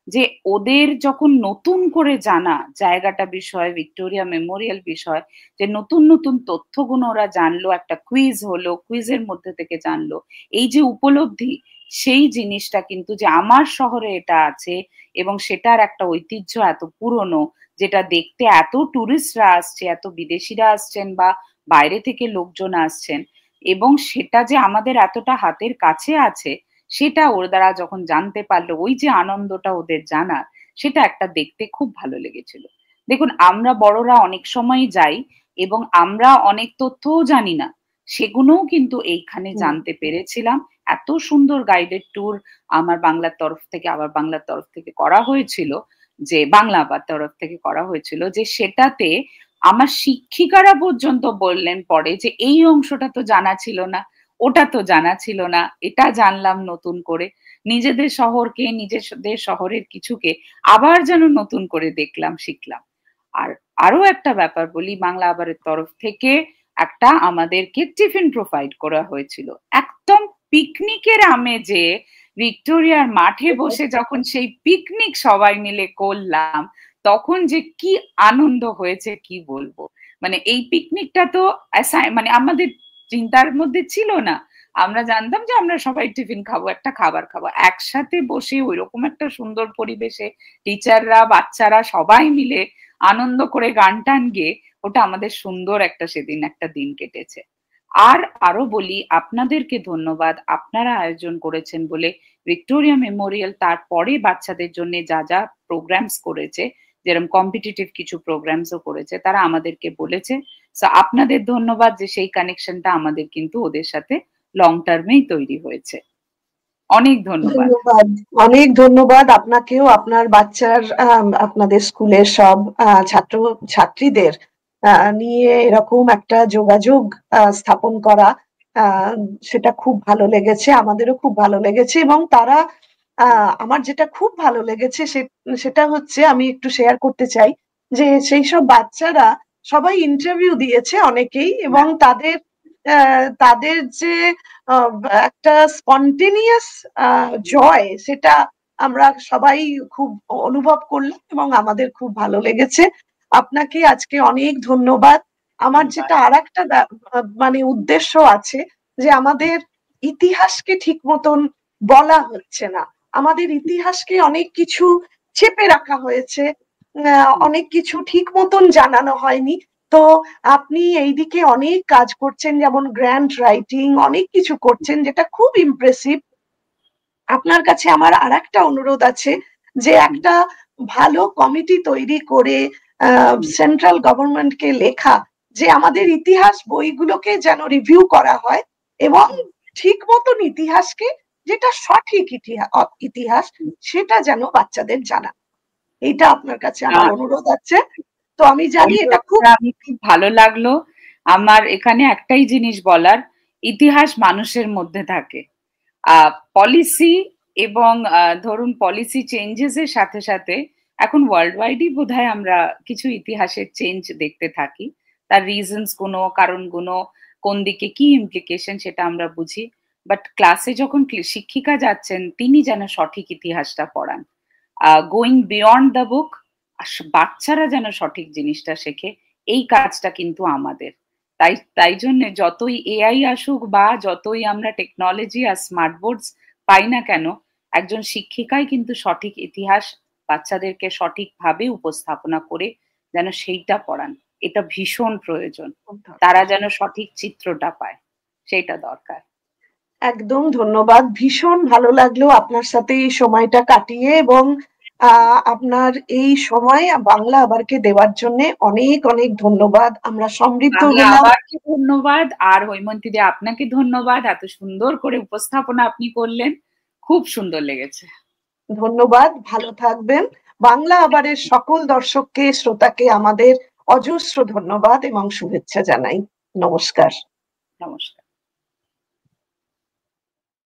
যে ওদের যখন নতুন করে জানা জায়গাটা বিষয়, ভিক্টোরিয়া মেমোরিয়াল বিষয়, যে নতুন নতুন তথ্যগুলো ওরা জানলো, একটা কুইজ হলো, কুইজের মধ্যে থেকে জানলো, এই যে উপলব্ধি, সেই জিনিসটা কিন্তু যে আমার শহরে এটা আছে এবং সেটার একটা ঐতিহ্য এত পুরনো, যেটা দেখতে এত টুরিস্টরা আসছে, এত বিদেশিরা আসছেন বা বাইরে থেকে লোকজন আসছেন, এবং সেটা যে আমাদের এতটা হাতের কাছে আছে, সেটা ওরা যখন জানতে পারলো, ওই যে আনন্দটা ওদের জানার, সেটা একটা দেখতে খুব ভালো লেগেছিল। দেখুন, আমরা বড়রা অনেক সময় যাই এবং আমরা অনেক তথ্যও জানি না, সেগুলোও কিন্তু এইখানে জানতে পেরেছিলাম। এত সুন্দর গাইডেড ট্যুর আমার বাংলার তরফ থেকে, আবার বাংলার তরফ থেকে করা হয়েছিল, যে বাংলা আবার তরফ থেকে করা হয়েছিল, যে সেটাতে আমার শিক্ষিকারা পর্যন্ত বললেন পরে যে এই অংশটা তো জানা ছিল না, ওটা তো জানা ছিল না, এটা জানলাম নতুন করে। নিজেদের শহরকে, নিজেদের শহরের কিছুকে আবার যেন নতুন করে দেখলাম, শিখলাম। আর আরো একটা ব্যাপার বলি, বাংলা আবারের তরফ থেকে একটা আমাদেরকে টিফিন প্রোভাইড করা হয়েছিল, একদম পিকনিকের আমেজে ভিক্টোরিয়ার মাঠে বসে যখন সেই পিকনিক সবাই মিলে করলাম, তখন যে কি আনন্দ হয়েছে কি বলবো। মানে এই পিকনিকটা তো মানে আমাদের চিন্তার মধ্যে ছিল না, আমরা জানতাম যে আমরা সবাই টিফিন খাবো, একটা খাবার খাবো, একসাথে বসে ওইরকম একটা সুন্দর পরিবেশে টিচাররা, বাচ্চারা সবাই মিলে আনন্দ করে গান টান গেয়ে, ওটা আমাদের সুন্দর একটা সেদিন একটা দিন কেটেছে। আর আরো বলি, আপনাদেরকে ধন্যবাদ, আপনারা আয়োজন করেছেন বলে ভিক্টোরিয়া মেমোরিয়াল তারপরে বাচ্চাদের জন্য যা যা প্রোগ্রামস করেছে, যেরকম কম্পিটিটিভ কিছু প্রোগ্রামসও করেছে, তারা আমাদেরকে বলেছে। সো আপনাদের ধন্যবাদ যে সেই কানেকশনটা আমাদের কিন্তু ওদের সাথে লং টার্মেই তৈরি হয়েছে। অনেক ধন্যবাদ। অনেক ধন্যবাদ আপনাকেও, আপনার বাচ্চার, আপনাদের স্কুলের সব ছাত্র ছাত্রীদের নিয়ে এরকম একটা যোগাযোগ স্থাপন করা, সেটা খুব ভালো লেগেছে, আমাদেরও খুব ভালো লেগেছে। এবং তারা, আমার যেটা খুব ভালো লেগেছে সেটা হচ্ছে, আমি একটু শেয়ার করতে চাই যে সেই সব বাচ্চারা সবাই ইন্টারভিউ দিয়েছে অনেকেই, এবং তাদের তাদের যে একটা স্পন্টেনিয়াস জয়, সেটা আমরা সবাই খুব অনুভব করলাম এবং আমাদের খুব ভালো লেগেছে। আপনাকে আজকে অনেক ধন্যবাদ। আমার যেটা আরেকটা মানে উদ্দেশ্য আছে, যে আমাদের ইতিহাসকে ঠিক মতন বলা হচ্ছে না, আমাদের ইতিহাসকে অনেক কিছু চেপে রাখা হয়েছে, অনেক কিছু ঠিক মতন জানানো হয়নি। তো আপনি এইদিকে অনেক কাজ করছেন, যেমন গ্র্যান্ড রাইটিং, অনেক কিছু করছেন, যেটা খুব ইমপ্রেসিভ। আপনার কাছে আমার আরেকটা অনুরোধ আছে, যে একটা ভালো কমিটি তৈরি করে সেন্ট্রাল গভর্নমেন্টকে লেখা, যে আমাদের ইতিহাস বইগুলোকে যেন রিভিউ করা হয় এবং ঠিক মতন ইতিহাসকে, যেটা সঠিক ইতিহাস, সেটা যেন বাচ্চাদের জানা। এটা আপনার কাছে আমার অনুরোধ আছে। তো আমি জানি এটা খুব ভালো লাগলো। আমার এখানে একটাই জিনিস বলার, ইতিহাস মানুষের মধ্যে থাকে, পলিসি এবং ধরুন পলিসি চেঞ্জেস এর সাথে সাথে এখন ওয়ার্ল্ড ওয়াইডই বোধহয় আমরা কিছু ইতিহাসের চেঞ্জ দেখতে থাকি। তার রিজনস গুলো, কারণগুলো, কোন দিকে কি ইমপ্লিকেশন সেটা আমরা বুঝি। বাট ক্লাসে যখন শিক্ষিকা যাচ্ছেন তিনি যেন সঠিক ইতিহাসটা পড়ান, গোয়িং বিয়ন্ড দ্য বুক, বাচ্চারা যেন সঠিক জিনিসটা শেখে, এই কাজটা কিন্তু আমাদের। তাই তাই জন্য যতই এআই আসুক বা যতই আমরা টেকনোলজি আর স্মার্ট বোর্ডস পাই না কেন, একজন শিক্ষিকাই কিন্তু সঠিক ইতিহাস বাচ্চাদেরকে সঠিকভাবে উপস্থাপনা করে যেন সেইটা পড়ান। এটা ভীষণ প্রয়োজন। তারা যেন সঠিক চিত্রটা পায়, সেইটা দরকার। একদম ধন্যবাদ। ভীষণ ভালো লাগলো আপনার সাথে এই সময়টা কাটিয়ে, এবং আপনার এই সময় বাংলা আবারকে দেওয়ার জন্য অনেক অনেক ধন্যবাদ। আমরা সমৃদ্ধ বাংলা হলাম। আবারকে ধন্যবাদ, আর হৈমন্তী দি আপনাকে ধন্যবাদ, এত সুন্দর করে উপস্থাপনা আপনি করলেন, খুব সুন্দর লেগেছে। ধন্যবাদ, ভালো থাকবেন। বাংলা আবারের সকল দর্শককে, শ্রোতাকে আমাদের অজস্র ধন্যবাদ এবং শুভেচ্ছা জানাই। নমস্কার। নমস্কার।